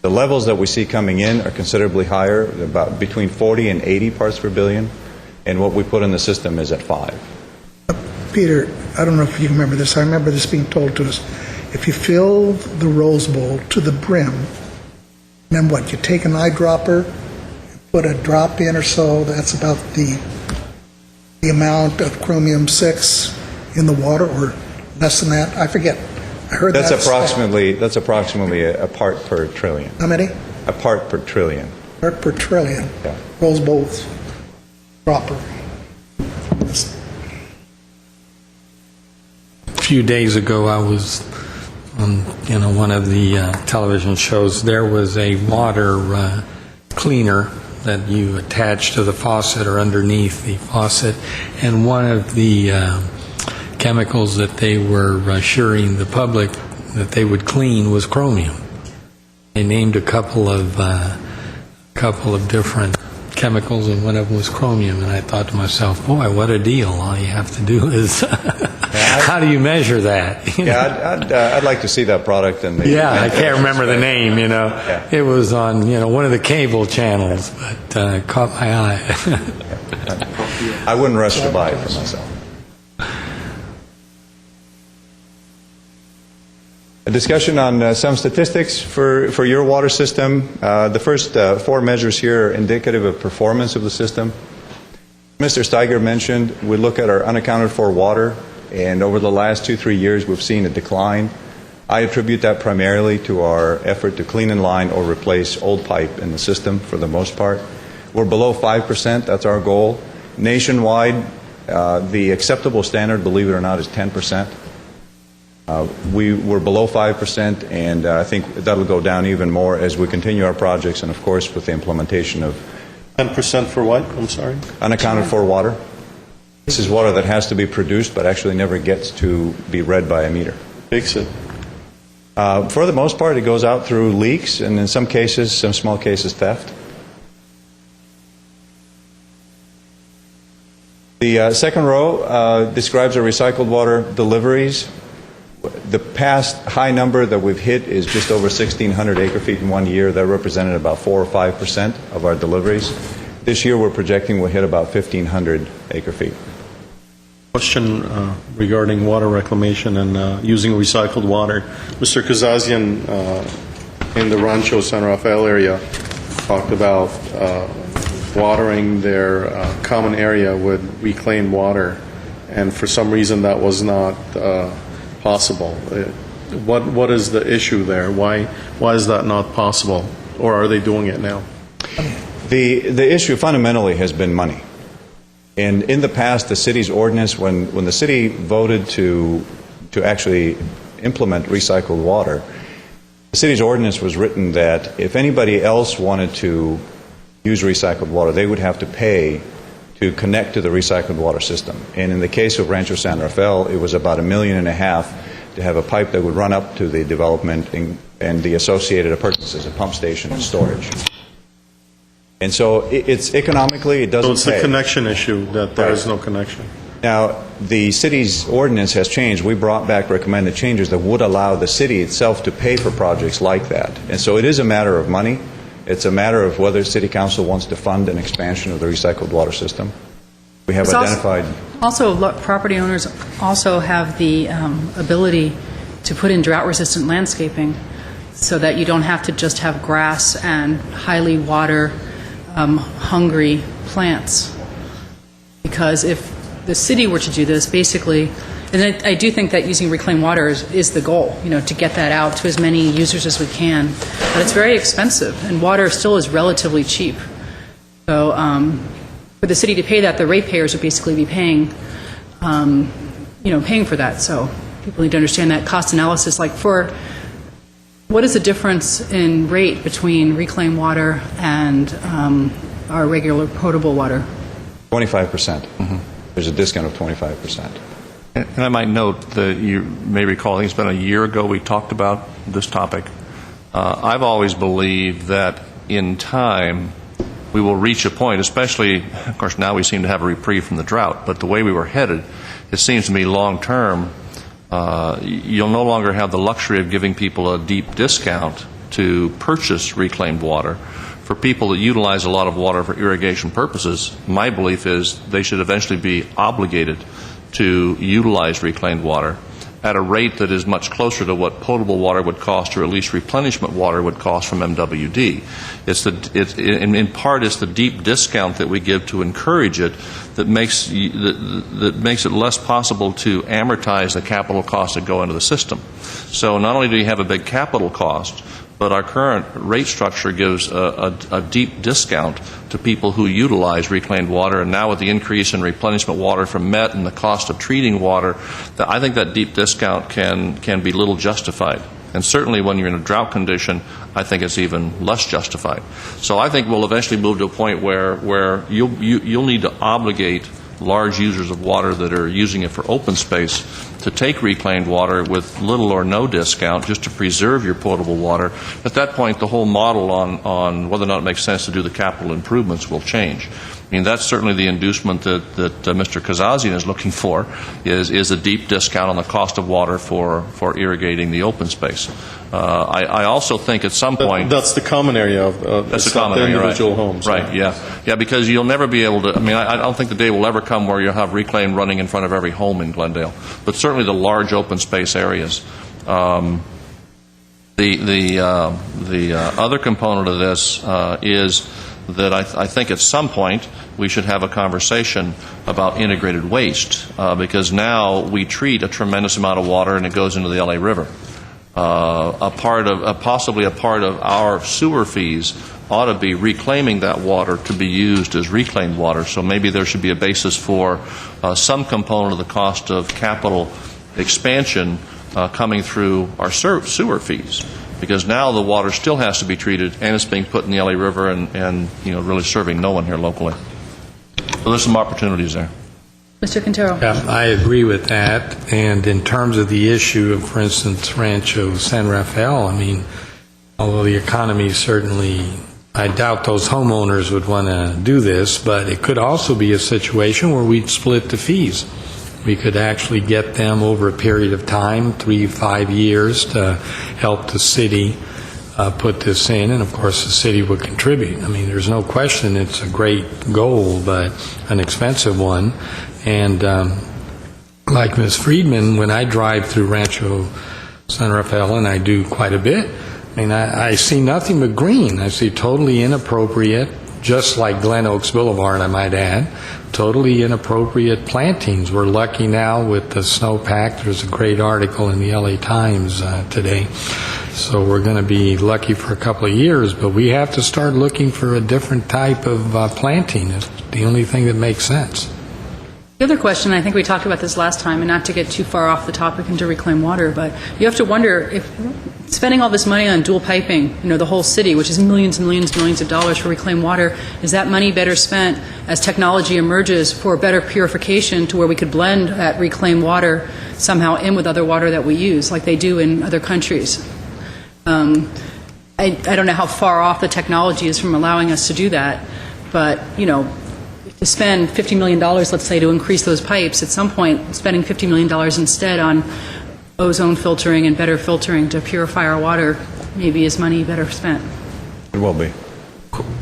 S12: The levels that we see coming in are considerably higher, about between 40 and 80 parts per billion, and what we put in the system is at 5.
S11: Peter, I don't know if you remember this. I remember this being told to us. If you fill the Rose Bowl to the brim, then what? You take an eyedropper, put a drop in or so. That's about the amount of chromium-6 in the water, or less than that. I forget. I heard
S12: that's approximately a part per trillion.
S11: How many?
S12: A part per trillion.
S11: Part per trillion.
S12: Yeah.
S11: Rose Bowl's dropper.
S9: few days ago, I was on one of the television shows. There was a water cleaner that you attach to the faucet or underneath the faucet, and one of the chemicals that they were assuring the public that they would clean was chromium. They named a couple of different chemicals, and one of them was chromium. And I thought to myself, boy, what a deal! All you have to do is, how do you measure that?
S12: I'd like to see that product. And
S9: I can't remember the name.
S12: Yeah.
S9: It was on one of the cable channels, but caught my eye.
S12: I wouldn't rush to buy it for myself. A discussion on some statistics for your water system. The first 4 measures here are indicative of performance of the system. Mr. Steiger mentioned we look at our unaccounted for water, and over the last 2-3 years we've seen a decline. I attribute that primarily to our effort to clean in line or replace old pipe in the system for the most part. We're below 5%, that's our goal. Nationwide, the acceptable standard, believe it or not, is 10%. We were below 5%, and I think that'll go down even more as we continue our projects, and of course with the implementation of
S3: 10% for what? I'm sorry?
S12: unaccounted for water. This is water that has to be produced but actually never gets to be read by a meter.
S3: Fix it.
S12: For the most part, it goes out through leaks, and in some cases, some small cases, theft. The second row describes our recycled water deliveries. The past high number that we've hit is just over 1,600 acre-feet in 1 year. That represented about 4 or 5% of our deliveries. This year we're projecting we'll hit about 1,500 acre-feet.
S3: Question regarding water reclamation and using recycled water. Mr. Kazazian in the Rancho San Rafael area talked about watering their common area with reclaimed water, and for some reason that was not possible. What is the issue there? Why is that not possible, or are they doing it now?
S12: The issue fundamentally has been money. And in the past, the city's ordinance, when the city voted to actually implement recycled water, the city's ordinance was written that if anybody else wanted to use recycled water, they would have to pay to connect to the recycled water system. And in the case of Rancho San Rafael, it was about $1.5 million to have a pipe that would run up to the development and the associated appurtenances, a pump station and storage. And so it's economically, it doesn't pay.
S3: So it's the connection issue, that there is no connection.
S12: Now, the city's ordinance has changed. We brought back recommended changes that would allow the city itself to pay for projects like that. And so it is a matter of money. It's a matter of whether City Council wants to fund an expansion of the recycled water system. We have identified...
S1: Also, property owners also have the ability to put in drought-resistant landscaping so that you don't have to just have grass and highly water-hungry plants. Because if the city were to do this, basically, and I do think that using reclaimed water is the goal, to get that out to as many users as we can. But it's very expensive, and water still is relatively cheap. So for the city to pay that, the ratepayers would basically be paying, paying for that. So people need to understand that cost analysis. What is the difference in rate between reclaimed water and our regular potable water?
S12: 25%. Mm-hmm. There's a discount of 25%.
S4: And I might note that you may recall, I think it's been a year ago we talked about this topic. I've always believed that in time we will reach a point, especially, of course, now we seem to have a reprieve from the drought, but the way we were headed, it seems to me long term, you'll no longer have the luxury of giving people a deep discount to purchase reclaimed water. For people that utilize a lot of water for irrigation purposes, my belief is they should eventually be obligated to utilize reclaimed water at a rate that is much closer to what potable water would cost, or at least replenishment water would cost from MWD. In part, it's the deep discount that we give to encourage it that makes it less possible to amortize the capital costs that go into the system. So not only do you have a big capital cost, but our current rate structure gives a deep discount to people who utilize reclaimed water, and now with the increase in replenishment water from MET and the cost of treating water, I think that deep discount can be little justified. And certainly when you're in a drought condition, I think it's even less justified. So I think we'll eventually move to a point where you'll need to obligate large users of water that are using it for open space to take reclaimed water with little or no discount just to preserve your potable water. At that point, the whole model on whether or not it makes sense to do the capital improvements will change. I mean, that's certainly the inducement that Mr. Kazazian is looking for, is a deep discount on the cost of water for irrigating the open space. I also think at some point...
S3: That's the common area of
S4: that's the common area,
S3: individual
S4: right.
S3: homes.
S4: Right, yeah, because you'll never be able to... I mean, I don't think the day will ever come where you'll have reclaim running in front of every home in Glendale, but certainly the large open space areas. The other component of this is that I think at some point we should have a conversation about integrated waste, because now we treat a tremendous amount of water and it goes into the LA River. Possibly a part of our sewer fees ought to be reclaiming that water to be used as reclaimed water. So maybe there should be a basis for some component of the cost of capital expansion coming through our sewer fees, because now the water still has to be treated and it's being put in the LA River and really serving no one here locally. So there's some opportunities there.
S1: Mr. Quintero.
S9: Yeah, I agree with that. And in terms of the issue of, for instance, Rancho San Rafael, I mean, although the economy certainly, I doubt those homeowners would want to do this, but it could also be a situation where we'd split the fees. We could actually get them over a period of time, 3-5 years, to help the city put this in, and of course the city would contribute. I mean, there's no question it's a great goal, but an expensive one. And like Ms. Friedman, when I drive through Rancho San Rafael, and I do quite a bit, I mean, I see nothing but green. I see totally inappropriate, just like Glen Oaks Boulevard, I might add, totally inappropriate plantings. We're lucky now with the snowpack. There's a great article in the LA Times today. So we're going to be lucky for a couple of years, but we have to start looking for a different type of planting. It's the only thing that makes sense.
S1: The other question, I think we talked about this last time, and not to get too far off the topic into reclaim water, but you have to wonder if spending all this money on dual piping, the whole city, which is millions and millions and millions of dollars for reclaimed water, is that money better spent as technology emerges for better purification to where we could blend that reclaimed water somehow in with other water that we use, like they do in other countries? I don't know how far off the technology is from allowing us to do that, but, to spend $50 million, let's say, to increase those pipes, at some point spending $50 million instead on ozone filtering and better filtering to purify our water maybe is money better spent.
S12: It will be.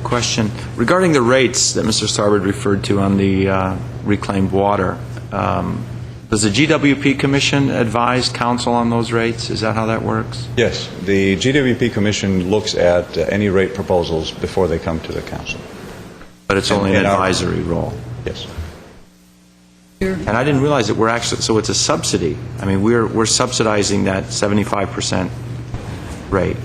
S8: Question. Regarding the rates that Mr. Starbird referred to on the reclaimed water, does the GWP Commission advise council on those rates? Is that how that works?
S12: Yes. The GWP Commission looks at any rate proposals before they come to the council.
S8: But it's only an advisory role.
S12: Yes.
S8: And I didn't realize that we're actually, so it's a subsidy. I mean, we're subsidizing that 75% rate.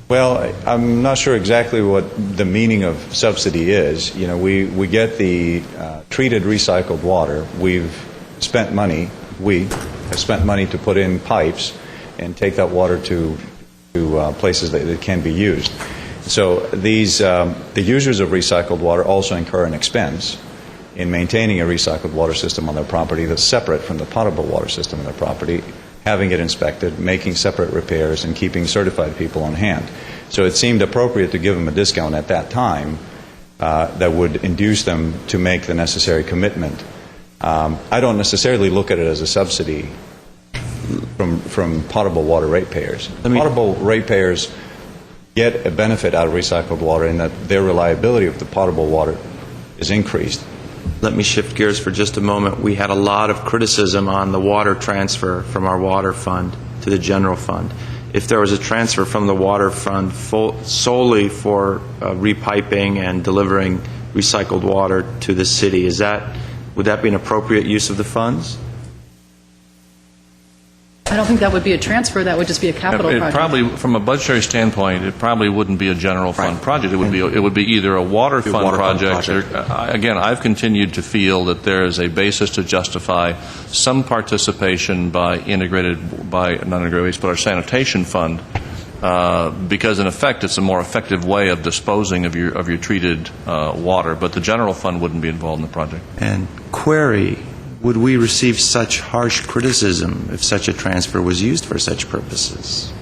S12: Well, I'm not sure exactly what the meaning of subsidy is. We get the treated recycled water. We've spent money. We have spent money to put in pipes and take that water to places that it can be used. So the users of recycled water also incur an expense in maintaining a recycled water system on their property that's separate from the potable water system on their property, having it inspected, making separate repairs, and keeping certified people on hand. So it seemed appropriate to give them a discount at that time that would induce them to make the necessary commitment. I don't necessarily look at it as a subsidy from potable water ratepayers. Potable ratepayers get a benefit out of recycled water in that their reliability of the potable water is increased.
S8: Let me shift gears for just a moment. We had a lot of criticism on the water transfer from our water fund to the general fund. If there was a transfer from the water fund solely for repiping and delivering recycled water to the city, would that be an appropriate use of the funds?
S1: I don't think that would be a transfer, that would just be a capital
S4: It
S1: project.
S4: probably, from a budgetary standpoint, it probably wouldn't be a general fund project. It would be either a water fund
S8: water fund
S4: project. Again, I've continued to feel that there is a basis to justify some participation by not integrated waste, but our sanitation fund, because in effect it's a more effective way of disposing of your treated water. But the general fund wouldn't be involved in the project.
S8: And query, would we receive such harsh criticism if such a transfer was used for such purposes?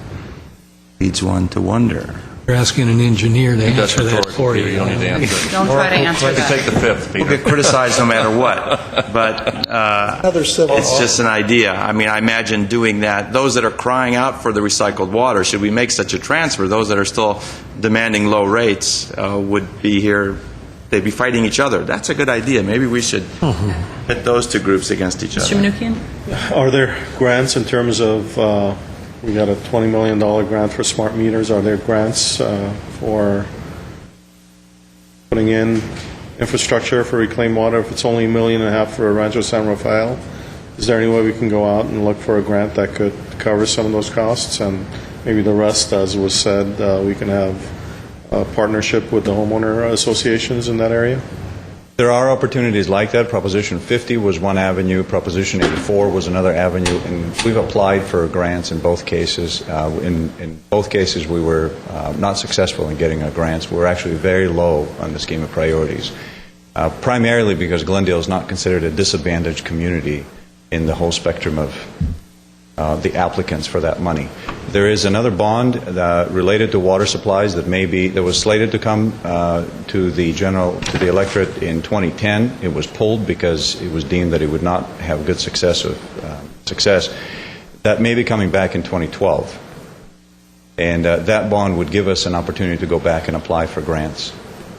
S8: Leads one to wonder.
S9: You're asking an engineer to
S4: That's
S9: answer that
S4: rhetorical,
S9: for
S4: Peter.
S9: you.
S4: You don't need to answer it.
S1: Don't try to answer
S4: You can take
S1: that.
S4: the fifth,
S8: We'll
S4: Peter.
S8: get criticized no matter what, but
S11: Another civil.
S8: it's just an idea. I mean, I imagine doing that. Those that are crying out for the recycled water, should we make such a transfer, those that are still demanding low rates would be here, they'd be fighting each other. That's a good idea. Maybe we should pit those two groups against each
S1: Mr.
S8: other.
S1: Mnuchin?
S3: Are there grants in terms of, we got a $20 million grant for smart meters, are there grants for putting in infrastructure for reclaimed water? If it's only $1.5 million for Rancho San Rafael, is there any way we can go out and look for a grant that could cover some of those costs? And maybe the rest, as was said, we can have a partnership with the homeowner associations in that area?
S12: There are opportunities like that. Proposition 50 was one avenue. Proposition 84 was another avenue. And we've applied for grants in both cases. In both cases, we were not successful in getting our grants. We were actually very low on the scheme of priorities, primarily because Glendale is not considered a disadvantaged community in the whole spectrum of the applicants for that money. There is another bond related to water supplies that was slated to come to the electorate in 2010. It was pulled because it was deemed that it would not have good success. That may be coming back in 2012, and that bond would give us an opportunity to go back and apply for grants.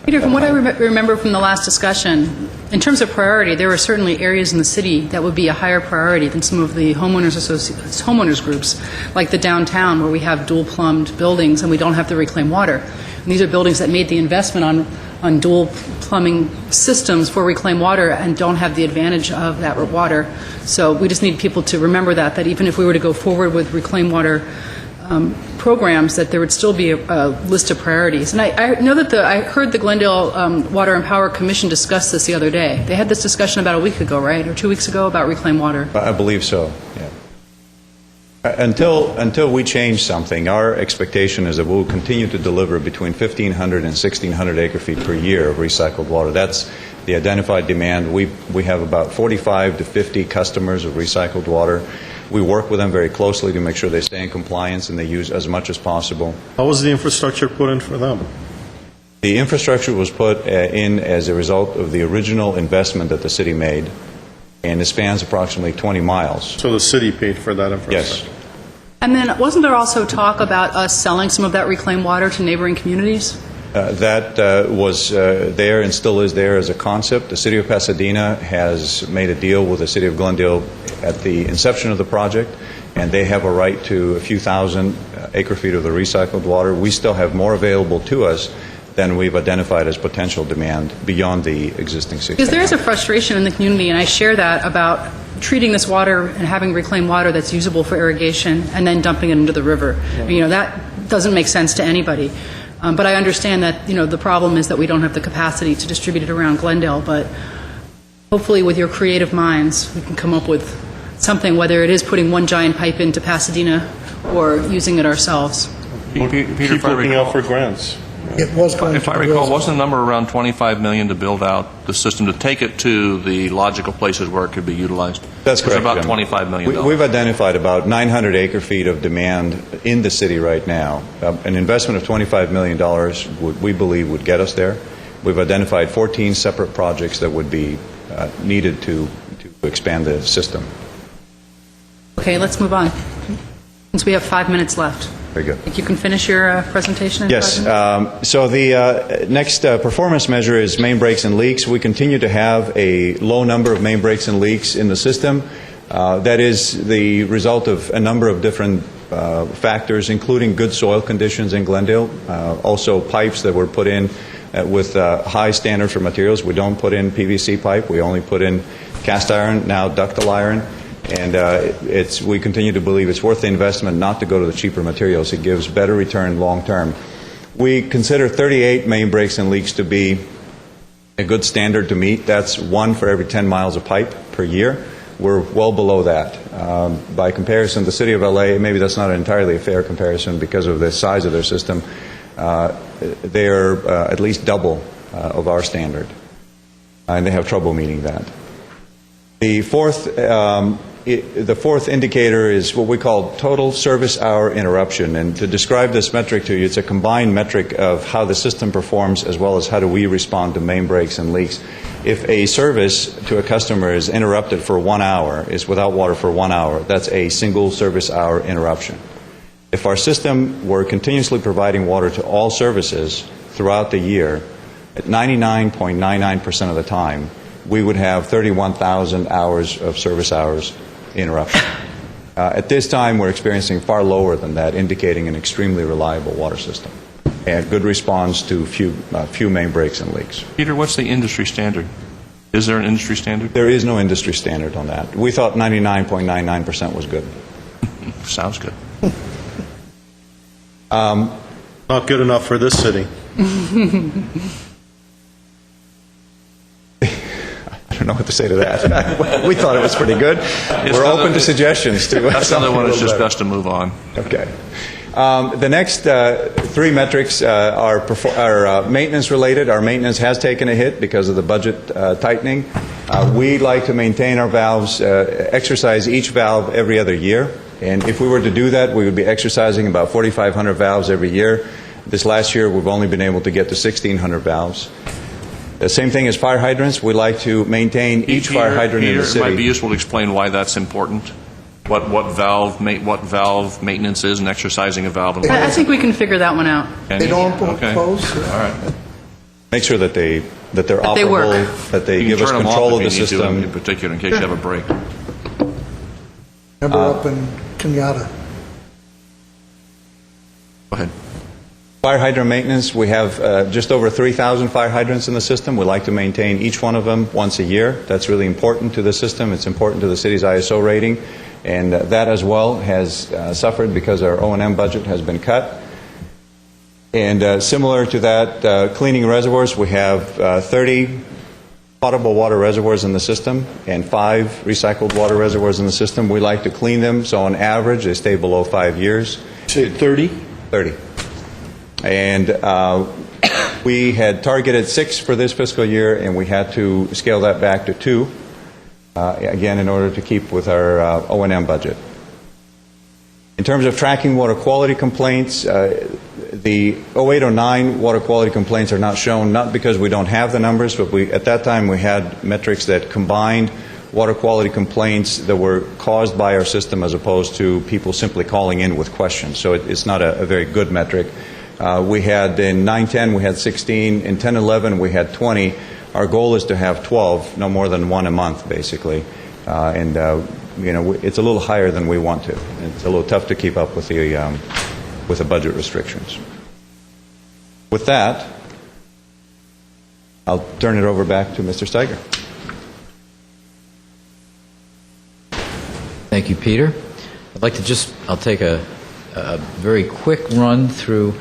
S1: Peter, from what I remember from the last discussion, in terms of priority, there are certainly areas in the city that would be a higher priority than some of the homeowners groups, like the downtown, where we have dual-plumbed buildings and we don't have to reclaim water. And these are buildings that made the investment on dual plumbing systems for reclaimed water and don't have the advantage of that water. So we just need people to remember that even if we were to go forward with reclaimed water programs, that there would still be a list of priorities. And I know that I heard the Glendale Water and Power Commission discuss this the other day. They had this discussion about a week ago, right, or 2 weeks ago, about reclaimed water.
S12: I believe so, yeah. Until we change something, our expectation is that we'll continue to deliver between 1,500 and 1,600 acre-feet per year of recycled water. That's the identified demand. We have about 45 to 50 customers of recycled water. We work with them very closely to make sure they stay in compliance and they use as much as possible.
S3: How was the infrastructure put in for them?
S12: The infrastructure was put in as a result of the original investment that the city made, and it spans approximately 20 miles.
S3: So the city paid for that infrastructure?
S12: Yes.
S1: And then wasn't there also talk about us selling some of that reclaimed water to neighboring communities?
S12: That was there and still is there as a concept. The City of Pasadena has made a deal with the City of Glendale at the inception of the project, and they have a right to a few thousand acre-feet of the recycled water. We still have more available to us than we've identified as potential demand beyond the existing 60.
S1: Because there is a frustration in the community, and I share that, about treating this water and having reclaimed water that's usable for irrigation and then dumping it into the river. You know, that doesn't make sense to anybody. But I understand that, you know, the problem is that we don't have the capacity to distribute it around Glendale, but hopefully with your creative minds, we can come up with something, whether it is putting one giant pipe into Pasadena or using it ourselves.
S4: Peter,
S3: Keep looking out for grants.
S11: It was going
S4: if
S11: to
S4: I
S11: be
S4: recall,
S11: built.
S4: wasn't the number around $25 million to build out the system, to take it to the logical places where it could be utilized?
S12: That's correct.
S4: It's about
S12: Jim.
S4: $25 million.
S12: We've identified about 900 acre-feet of demand in the city right now. An investment of $25 million, we believe, would get us there. We've identified 14 separate projects that would be needed to expand the system.
S1: Okay, let's move on, since we have 5 minutes left.
S12: Very good.
S1: Think you can finish your presentation in
S12: Yes.
S1: 5 minutes?
S12: So the next performance measure is main breaks and leaks. We continue to have a low number of main breaks and leaks in the system. That is the result of a number of different factors, including good soil conditions in Glendale, also pipes that were put in with high standards for materials. We don't put in PVC pipe. We only put in cast iron, now ductile iron. And we continue to believe it's worth the investment not to go to the cheaper materials. It gives better return long term. We consider 38 main breaks and leaks to be a good standard to meet. That's 1 for every 10 miles of pipe per year. We're well below that. By comparison, the City of LA, maybe that's not entirely a fair comparison because of the size of their system. They are at least double of our standard, and they have trouble meeting that. The fourth indicator is what we call total service hour interruption. And to describe this metric to you, it's a combined metric of how the system performs as well as how do we respond to main breaks and leaks. If a service to a customer is interrupted for 1 hour, is without water for 1 hour, that's a single service hour interruption. If our system were continuously providing water to all services throughout the year, at 99.99% of the time, we would have 31,000 hours of service hours interruption. At this time, we're experiencing far lower than that, indicating an extremely reliable water system and good response to few main breaks and leaks.
S4: Peter, what's the industry standard? Is there an industry standard?
S12: There is no industry standard on that. We thought 99.99% was good.
S4: Sounds good.
S3: Not good enough for this city.
S12: I don't know what to say to that. We thought it was pretty good. We're open to suggestions.
S4: That's another one. It's just best to move on.
S12: Okay. The next 3 metrics are maintenance related. Our maintenance has taken a hit because of the budget tightening. We like to maintain our valves, exercise each valve every other year. And if we were to do that, we would be exercising about 4,500 valves every year. This last year, we've only been able to get to 1,600 valves. The same thing as fire hydrants. We like to maintain each fire hydrant in the city.
S4: It might be useful to explain why that's important. What valve maintenance is and exercising a valve. And
S1: I think we can figure that one out.
S11: They don't close.
S4: All right.
S12: Make sure that they're operable,
S1: they work.
S12: that they
S4: You
S12: give
S4: can
S12: us
S4: turn them
S12: control
S4: off
S12: of
S4: if
S12: the
S4: you need to,
S12: system.
S4: in particular, in case you have a break.
S11: Remember up in Kenyatta.
S4: Go ahead.
S12: Fire hydrant maintenance, we have just over 3,000 fire hydrants in the system. We like to maintain each one of them once a year. That's really important to the system. It's important to the city's ISO rating. And that as well has suffered because our O&M budget has been cut. And similar to that, cleaning reservoirs, we have 30 potable water reservoirs in the system and 5 recycled water reservoirs in the system. We like to clean them, so on average they stay below 5 years.
S3: Say 30?
S12: 30. And we had targeted 6 for this fiscal year, and we had to scale that back to 2, again, in order to keep with our O&M budget. In terms of tracking water quality complaints, the 0809 water quality complaints are not shown, not because we don't have the numbers, but at that time we had metrics that combined water quality complaints that were caused by our system as opposed to people simply calling in with questions. So it's not a very good metric. We had in 910 we had 16, in 1011 we had 20. Our goal is to have 12, no more than 1 a month, basically. It's a little higher than we want to. It's a little tough to keep up with the budget restrictions. With that, I'll turn it over back to Mr. Steiger.
S5: Thank you, Peter. I'd like to I'll take a very quick run through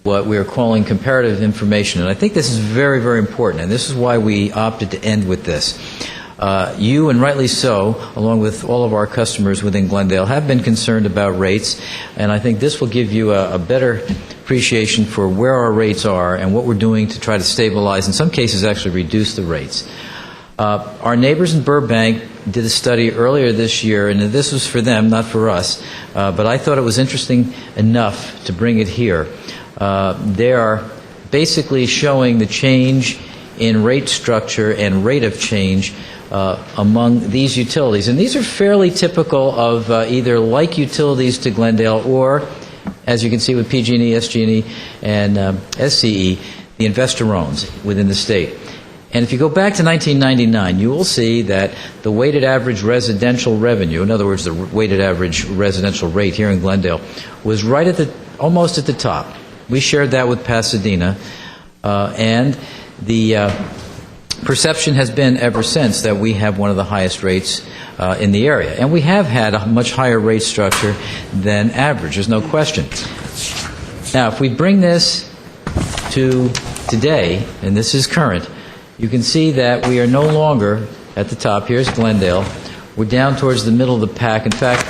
S5: what we are calling comparative information. And I think this is very, very important, and this is why we opted to end with this. You, and rightly so, along with all of our customers within Glendale, have been concerned about rates, and I think this will give you a better appreciation for where our rates are and what we're doing to try to stabilize, in some cases actually reduce the rates. Our neighbors in Burbank did a study earlier this year, and this was for them, not for us, but I thought it was interesting enough to bring it here. They are basically showing the change in rate structure and rate of change among these utilities. And these are fairly typical of either like utilities to Glendale or, as you can see with PG&E, SG&E, and SCE, the investor-owns within the state. And if you go back to 1999, you will see that the weighted average residential revenue, in other words, the weighted average residential rate here in Glendale, was right at almost at the top. We shared that with Pasadena, and the perception has been ever since that we have one of the highest rates in the area. And we have had a much higher rate structure than average, there's no question. Now, if we bring this to today, and this is current, you can see that we are no longer at the top. Here's Glendale. We're down towards the middle of the pack. In fact,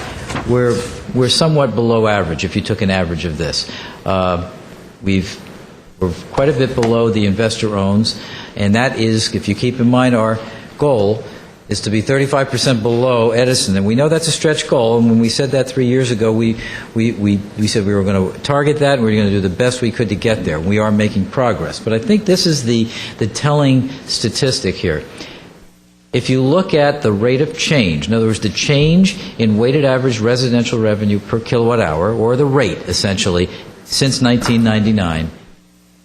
S5: we're somewhat below average if you took an average of this. We're quite a bit below the investor owns, and that is, if you keep in mind our goal is to be 35% below Edison, and we know that's a stretch goal, and when we said that 3 years ago, we said we were going to target that, and we were going to do the best we could to get there. We are making progress. But I think this is the telling statistic here. If you look at the rate of change, in other words, the change in weighted average residential revenue per kilowatt hour, or the rate, essentially, since 1999,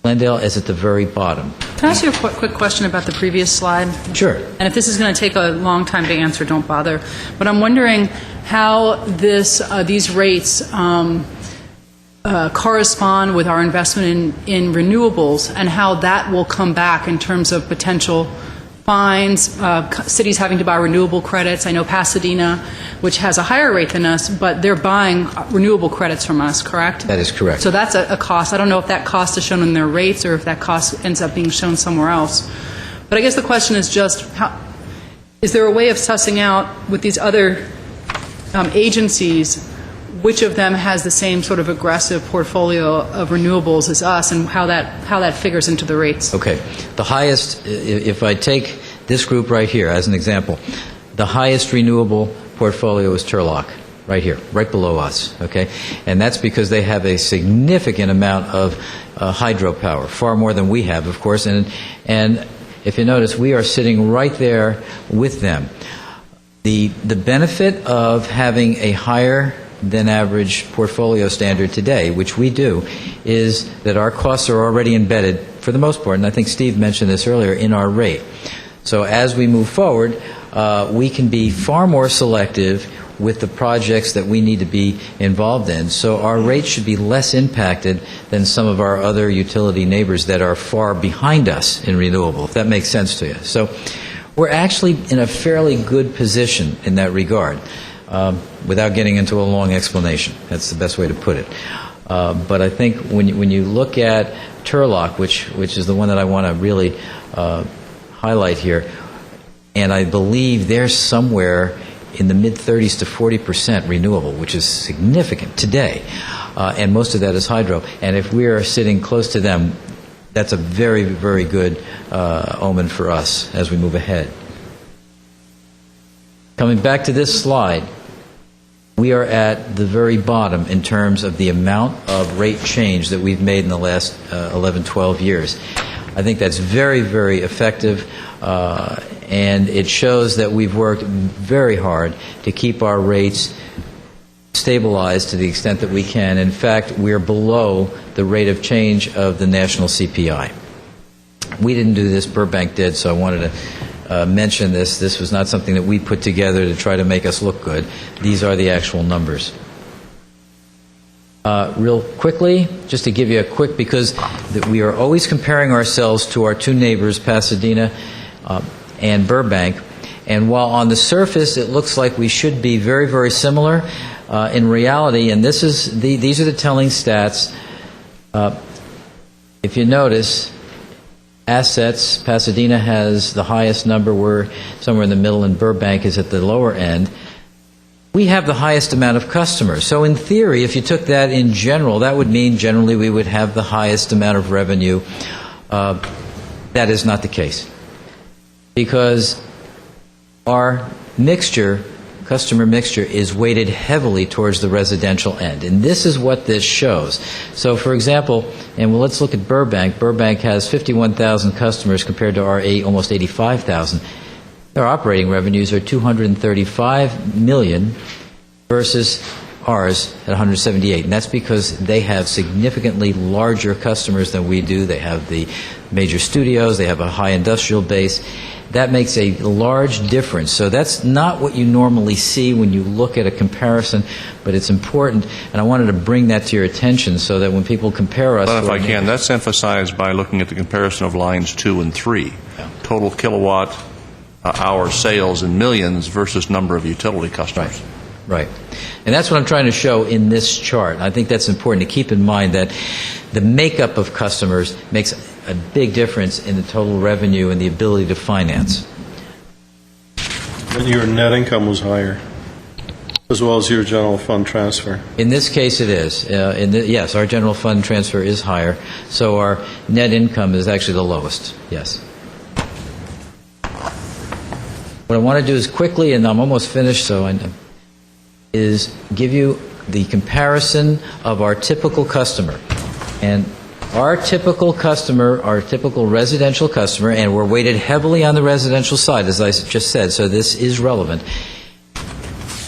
S5: Glendale is at the very bottom.
S1: Can I ask you a quick question about the previous slide?
S5: Sure.
S1: And if this is going to take a long time to answer, don't bother. But I'm wondering how these rates correspond with our investment in renewables, and how that will come back in terms of potential fines, cities having to buy renewable credits. I know Pasadena, which has a higher rate than us, but they're buying renewable credits from us, correct?
S5: That is correct.
S1: So that's a cost. I don't know if that cost is shown in their rates or if that cost ends up being shown somewhere else. But I guess the question is just, is there a way of sussing out with these other agencies which of them has the same sort of aggressive portfolio of renewables as us, and how that figures into the rates?
S5: Okay. The highest, if I take this group right here as an example, the highest renewable portfolio is Turlock, right here, right below us, okay? And that's because they have a significant amount of hydropower, far more than we have, of course, and if you notice, we are sitting right there with them. The benefit of having a higher than average portfolio standard today, which we do, is that our costs are already embedded, for the most part, and I think Steve mentioned this earlier, in our rate. So as we move forward, we can be far more selective with the projects that we need to be involved in. So our rates should be less impacted than some of our other utility neighbors that are far behind us in renewable, if that makes sense to you. So we're actually in a fairly good position in that regard. Without getting into a long explanation. That's the best way to put it. But I think when you look at Turlock, which is the one that I want to really highlight here, and I believe they're somewhere in the mid-30s to 40% renewable, which is significant today, and most of that is hydro. And if we are sitting close to them, that's a very, very good omen for us as we move ahead. Coming back to this slide, we are at the very bottom in terms of the amount of rate change that we've made in the last 11, 12 years. I think that's very, very effective, and it shows that we've worked very hard to keep our rates stabilized to the extent that we can. In fact, we're below the rate of change of the national CPI. We didn't do this, Burbank did, so I wanted to mention this. This was not something that we put together to try to make us look good. These are the actual numbers. Real quickly, just to give you a quick, because we are always comparing ourselves to our two neighbors, Pasadena and Burbank, and while on the surface it looks like we should be very, very similar, in reality, and these are the telling stats, if you notice, assets, Pasadena has the highest number. We're somewhere in the middle, and Burbank is at the lower end. We have the highest amount of customers. So in theory, if you took that in general, that would mean generally we would have the highest amount of revenue. That is not the case, because our mixture, customer mixture, is weighted heavily towards the residential end. And this is what this shows. So, for example, let's look at Burbank. Burbank has 51,000 customers compared to our almost 85,000. Their operating revenues are $235 million versus ours at 178. And that's because they have significantly larger customers than we do. They have the major studios. They have a high industrial base. That makes a large difference. So that's not what you normally see when you look at a comparison, but it's important, and I wanted to bring that to your attention so that when people compare us...
S4: But if I can, that's emphasized by looking at the comparison of lines 2 and 3. total kilowatt hour sales in millions versus number of utility customers.
S5: Right. And that's what I'm trying to show in this chart. I think that's important to keep in mind, that the makeup of customers makes a big difference in the total revenue and the ability to finance.
S3: But your net income was higher, as well as your general fund transfer.
S5: In this case, it is. Yes, our general fund transfer is higher, so our net income is actually the lowest. Yes. What I want to do is quickly, and I'm almost finished, is give you the comparison of our typical customer. And our typical customer, our typical residential customer, and we're weighted heavily on the residential side, as I just said, so this is relevant.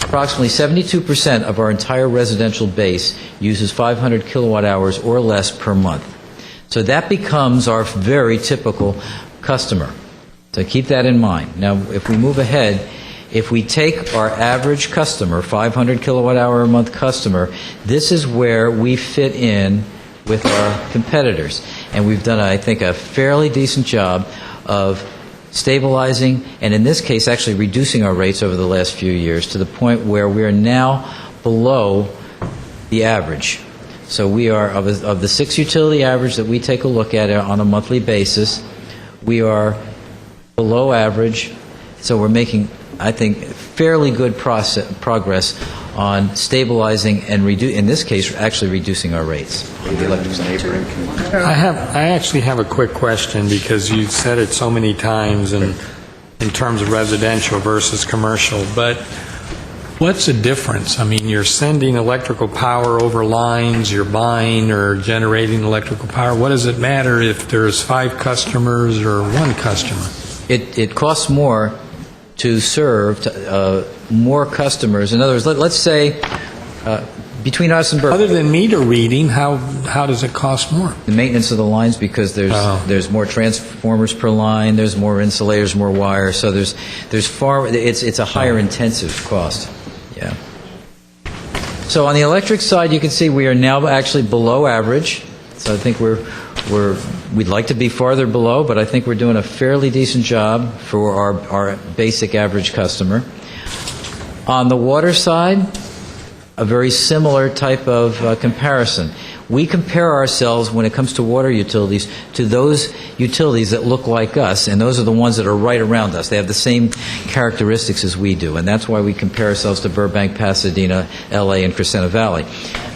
S5: Approximately 72% of our entire residential base uses 500 kilowatt hours or less per month. So that becomes our very typical customer. So keep that in mind. Now, if we move ahead, if we take our average customer, 500 kilowatt hour a month customer, this is where we fit in with our competitors. And we've done, I think, a fairly decent job of stabilizing, and in this case, actually reducing our rates over the last few years to the point where we are now below the average. So we are, of the 6 utility average that we take a look at on a monthly basis, we are below average. So we're making, I think, fairly good progress on stabilizing and, in this case, actually reducing our rates.
S9: I actually have a quick question, because you've said it so many times in terms of residential versus commercial, but what's the difference? I mean, you're sending electrical power over lines, you're buying or generating electrical power. What does it matter if there's 5 customers or 1 customer?
S5: It costs more to serve more customers. In other words, let's say between us and Burbank.
S9: Other than meter reading, how does it cost more?
S5: The maintenance of the lines, because there's more transformers per line, there's more insulators, more wire, so there's it's a higher intensive cost. Yeah. So on the electric side, you can see we are now actually below average. So I think we'd like to be farther below, but I think we're doing a fairly decent job for our basic average customer. On the water side, a very similar type of comparison. We compare ourselves, when it comes to water utilities, to those utilities that look like us, and those are the ones that are right around us. They have the same characteristics as we do, and that's why we compare ourselves to Burbank, Pasadena, LA, and Crescenta Valley.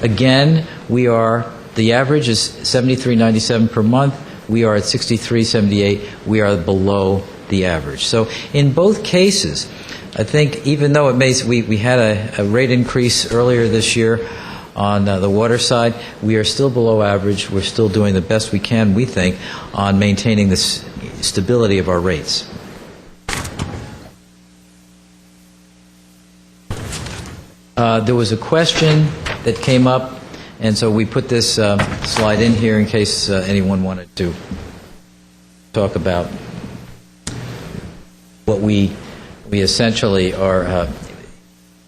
S5: Again, the average is $73.97 per month. We are at $63.78. We are below the average. So in both cases, I think even though we had a rate increase earlier this year on the water side, we are still below average. We're still doing the best we can, we think, on maintaining the stability of our rates. There was a question that came up, and so we put this slide in here in case anyone wanted to talk about what we essentially are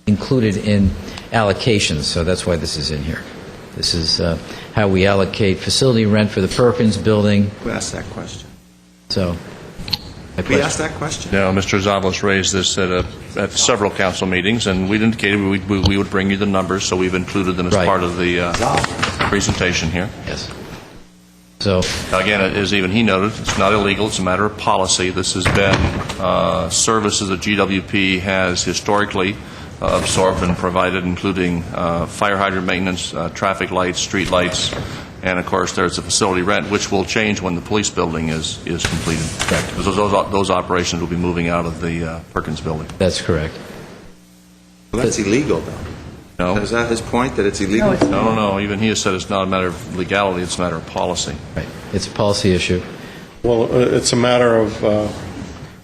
S5: included in allocations. So that's why this is in here. This is how we allocate facility rent for the Perkins building.
S8: Who asked that question?
S5: So,
S8: we asked that question?
S4: No, Mr. Zavalos raised this at several council meetings, and we indicated we would bring you the numbers, so we've included them as part of the presentation here.
S5: Yes. So
S4: again, as even he noted, it's not illegal. It's a matter of policy. This has been services that GWP has historically absorbed and provided, including fire hydrant maintenance, traffic lights, street lights, and of course there's a facility rent, which will change when the police building is completed.
S5: Correct.
S4: Because those operations will be moving out of the Perkins building.
S5: That's correct.
S8: Well, that's illegal, though.
S4: No.
S8: Is that his point, that it's illegal?
S4: No. Even he has said it's not a matter of legality, it's a matter of policy.
S5: Right. It's a policy issue.
S3: Well, it's a matter of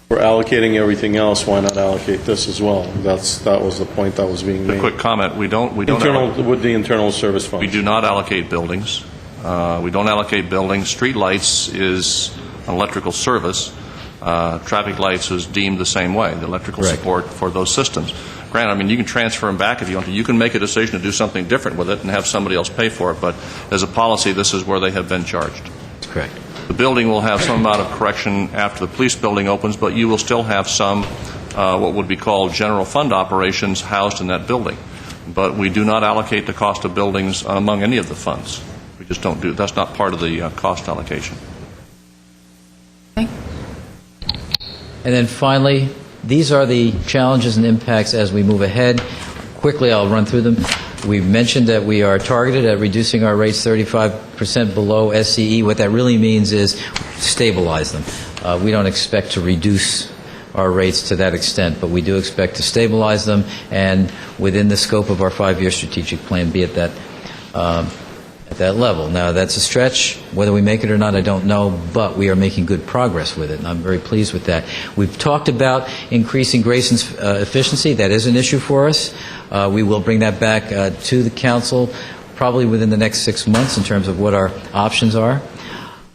S3: we're allocating everything else. Why not allocate this as well? That was the point that was being made.
S4: A quick comment: we don't
S3: with the internal service fund.
S4: We do not allocate buildings. We don't allocate buildings. Street lights is an electrical service. Traffic lights is deemed the same way. The electrical support for those systems. Granted, I mean, you can transfer them back if you want to. You can make a decision to do something different with it and have somebody else pay for it. But as a policy, this is where they have been charged.
S5: That's correct.
S4: The building will have some amount of correction after the police building opens, but you will still have some what would be called general fund operations housed in that building. But we do not allocate the cost of buildings among any of the funds. We just don't do. That's not part of the cost allocation.
S1: Okay.
S5: And then finally, these are the challenges and impacts as we move ahead. Quickly, I'll run through them. We've mentioned that we are targeted at reducing our rates 35% below SCE. What that really means is stabilize them. We don't expect to reduce our rates to that extent, but we do expect to stabilize them and within the scope of our 5-year strategic plan be at that level. Now, that's a stretch. Whether we make it or not, I don't know, but we are making good progress with it, and I'm very pleased with that. We've talked about increasing Grayson's efficiency. That is an issue for us. We will bring that back to the council probably within the next 6 months in terms of what our options are.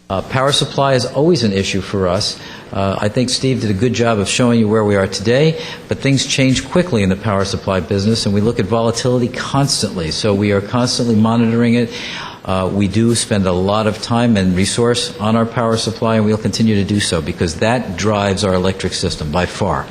S5: Power supply is always an issue for us. I think Steve did a good job of showing you where we are today, but things change quickly in the power supply business, and we look at volatility constantly. So we are constantly monitoring it. We do spend a lot of time and resource on our power supply, and we'll continue to do so because that drives our electric system by far.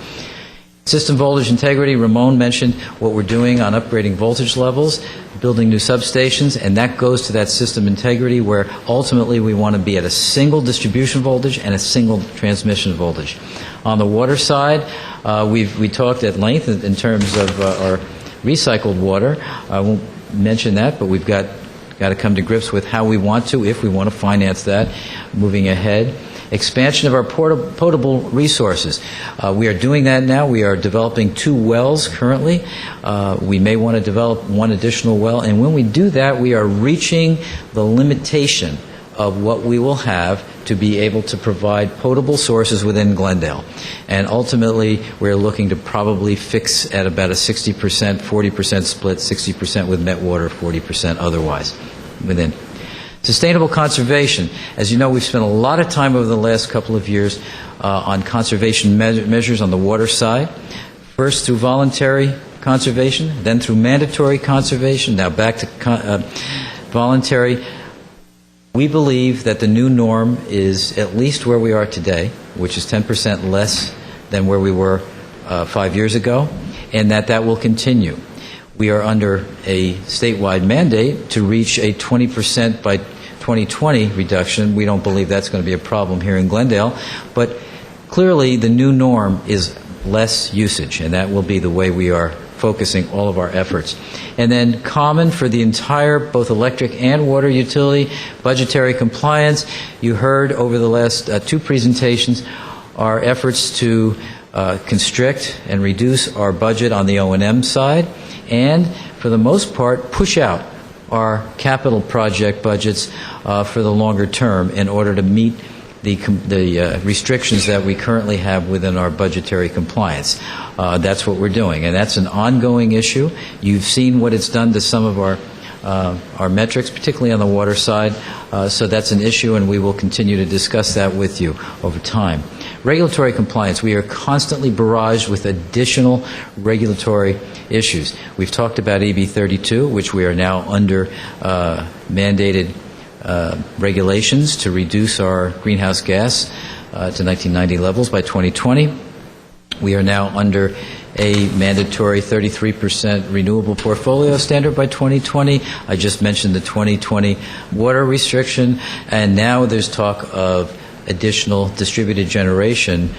S5: System voltage integrity, Ramon mentioned what we're doing on upgrading voltage levels, building new substations, and that goes to that system integrity where ultimately we want to be at a single distribution voltage and a single transmission voltage. On the water side, we talked at length in terms of our recycled water. I won't mention that, but we've got to come to grips with how we want to, if we want to finance that moving ahead. Expansion of our potable resources. We are doing that now. We are developing 2 wells currently. We may want to develop 1 additional well. And when we do that, we are reaching the limitation of what we will have to be able to provide potable sources within Glendale. And ultimately, we're looking to probably fix at about a 60%, 40% split, 60% with net water, 40% otherwise within. Sustainable conservation. As you know, we've spent a lot of time over the last couple of years on conservation measures on the water side. First through voluntary conservation, then through mandatory conservation, now back to voluntary. We believe that the new norm is at least where we are today, which is 10% less than where we were 5 years ago, and that will continue. We are under a statewide mandate to reach a 20% by 2020 reduction. We don't believe that's going to be a problem here in Glendale, but clearly the new norm is less usage, and that will be the way we are focusing all of our efforts. And then common for the entire, both electric and water utility, budgetary compliance. You heard over the last 2 presentations our efforts to constrict and reduce our budget on the O&M side, and for the most part push out our capital project budgets for the longer term in order to meet the restrictions that we currently have within our budgetary compliance. That's what we're doing, and that's an ongoing issue. You've seen what it's done to some of our metrics, particularly on the water side, so that's an issue, and we will continue to discuss that with you over time. Regulatory compliance. We are constantly barraged with additional regulatory issues. We've talked about AB 32, which we are now under mandated regulations to reduce our greenhouse gas to 1990 levels by 2020. We are now under a mandatory 33% renewable portfolio standard by 2020. I just mentioned the 2020 water restriction, and now there's talk of additional distributed generation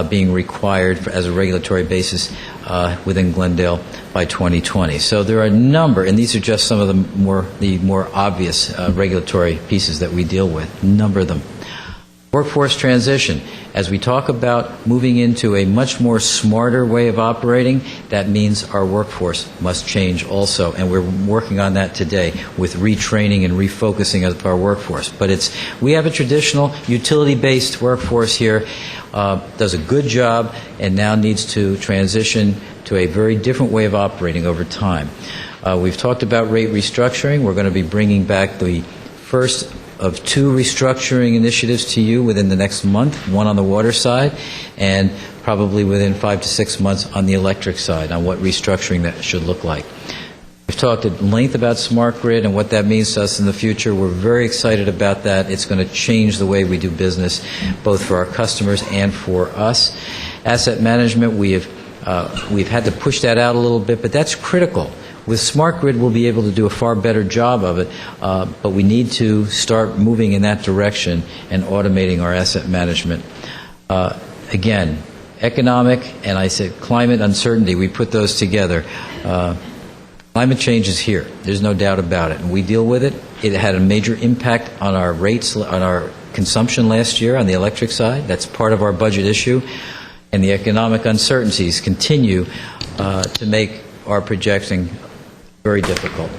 S5: being required as a regulatory basis within Glendale by 2020. So there are a number, and these are just some of the more obvious regulatory pieces that we deal with, a number of them. Workforce transition. As we talk about moving into a much more smarter way of operating, that means our workforce must change also, and we're working on that today with retraining and refocusing of our workforce. But we have a traditional utility-based workforce here, does a good job, and now needs to transition to a very different way of operating over time. We've talked about rate restructuring. We're going to be bringing back the first of 2 restructuring initiatives to you within the next month, one on the water side, and probably within 5 to 6 months on the electric side, on what restructuring that should look like. We've talked at length about smart grid and what that means to us in the future. We're very excited about that. It's going to change the way we do business, both for our customers and for us. Asset management, we've had to push that out a little bit, but that's critical. With smart grid, we'll be able to do a far better job of it, but we need to start moving in that direction and automating our asset management. Again, economic and I said climate uncertainty, we put those together. Climate change is here. There's no doubt about it, and we deal with it. It had a major impact on our rates, on our consumption last year on the electric side. That's part of our budget issue. And the economic uncertainties continue to make our projecting very difficult.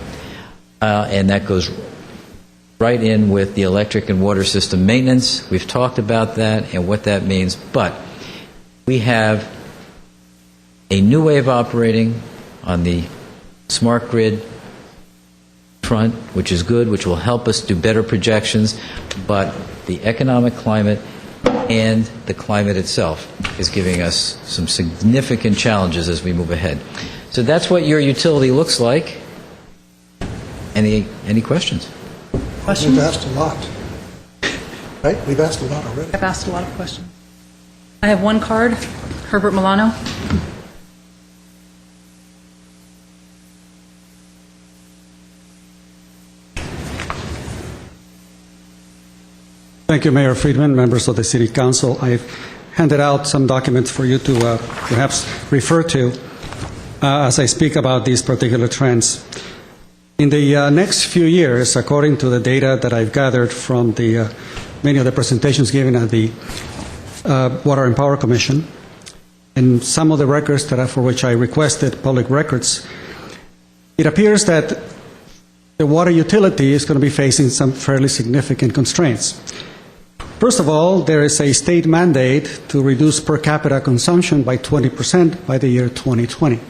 S5: And that goes right in with the electric and water system maintenance. We've talked about that and what that means. But we have a new way of operating on the smart grid front, which is good, which will help us do better projections. But the economic climate and the climate itself is giving us some significant challenges as we move ahead. So that's what your utility looks like. Any questions?
S1: Questions?
S11: We've asked a lot. Right? We've asked a lot already.
S1: I've asked a lot of questions. I have one card. Herbert Milano.
S13: Thank you, Mayor Friedman, members of the City Council. I've handed out some documents for you to perhaps refer to as I speak about these particular trends. In the next few years, according to the data that I've gathered from many of the presentations given at the Water and Power Commission, and some of the records for which I requested public records, it appears that the water utility is going to be facing some fairly significant constraints. First of all, there is a state mandate to reduce per capita consumption by 20% by the year 2020.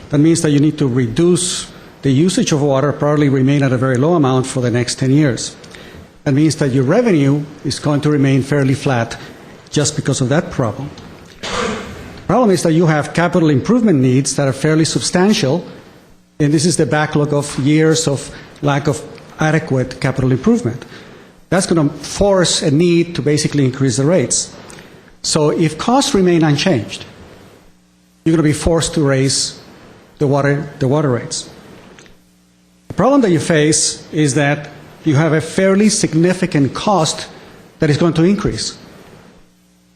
S13: That means that you need to reduce the usage of water, probably remain at a very low amount for the next 10 years. That means that your revenue is going to remain fairly flat just because of that problem. The problem is that you have capital improvement needs that are fairly substantial, and this is the backlog of years of lack of adequate capital improvement. That's going to force a need to basically increase the rates. So if costs remain unchanged, you're going to be forced to raise the water rates. The problem that you face is that you have a fairly significant cost that is going to increase.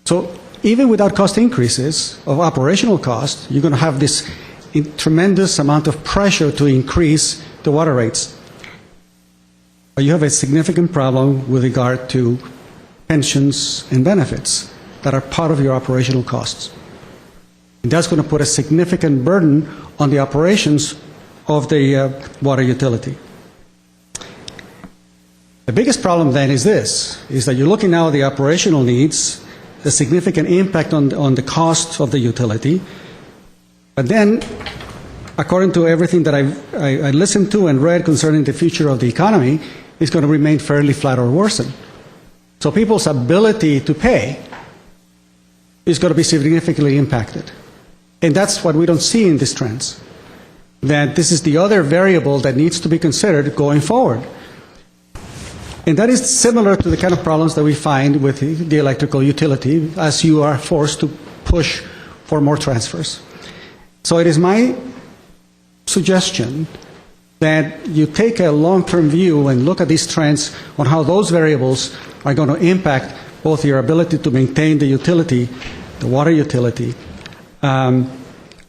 S13: So even without cost increases of operational cost, you're going to have this tremendous amount of pressure to increase the water rates. But you have a significant problem with regard to pensions and benefits that are part of your operational costs. And that's going to put a significant burden on the operations of the water utility. The biggest problem then is this, is that you're looking now at the operational needs, a significant impact on the cost of the utility, but then, according to everything that I listened to and read concerning the future of the economy, it's going to remain fairly flat or worsen. So people's ability to pay is going to be significantly impacted. And that's what we don't see in these trends, that this is the other variable that needs to be considered going forward. And that is similar to the kind of problems that we find with the electrical utility as you are forced to push for more transfers. So it is my suggestion that you take a long-term view and look at these trends on how those variables are going to impact both your ability to maintain the utility, the water utility,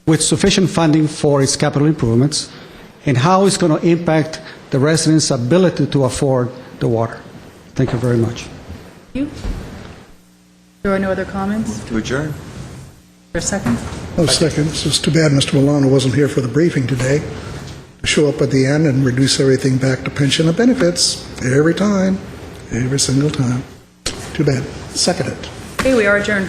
S13: with sufficient funding for its capital improvements, and how it's going to impact the residents' ability to afford the water. Thank you very much.
S1: Thank you. There are no other comments?
S12: To adjourn.
S1: For a second?
S11: Oh, second. It's just too bad Mr. Milano wasn't here for the briefing today. To show up at the end and reduce everything back to pension and benefits every time, every single time. Too bad. Second it.
S1: Okay, we are adjourned.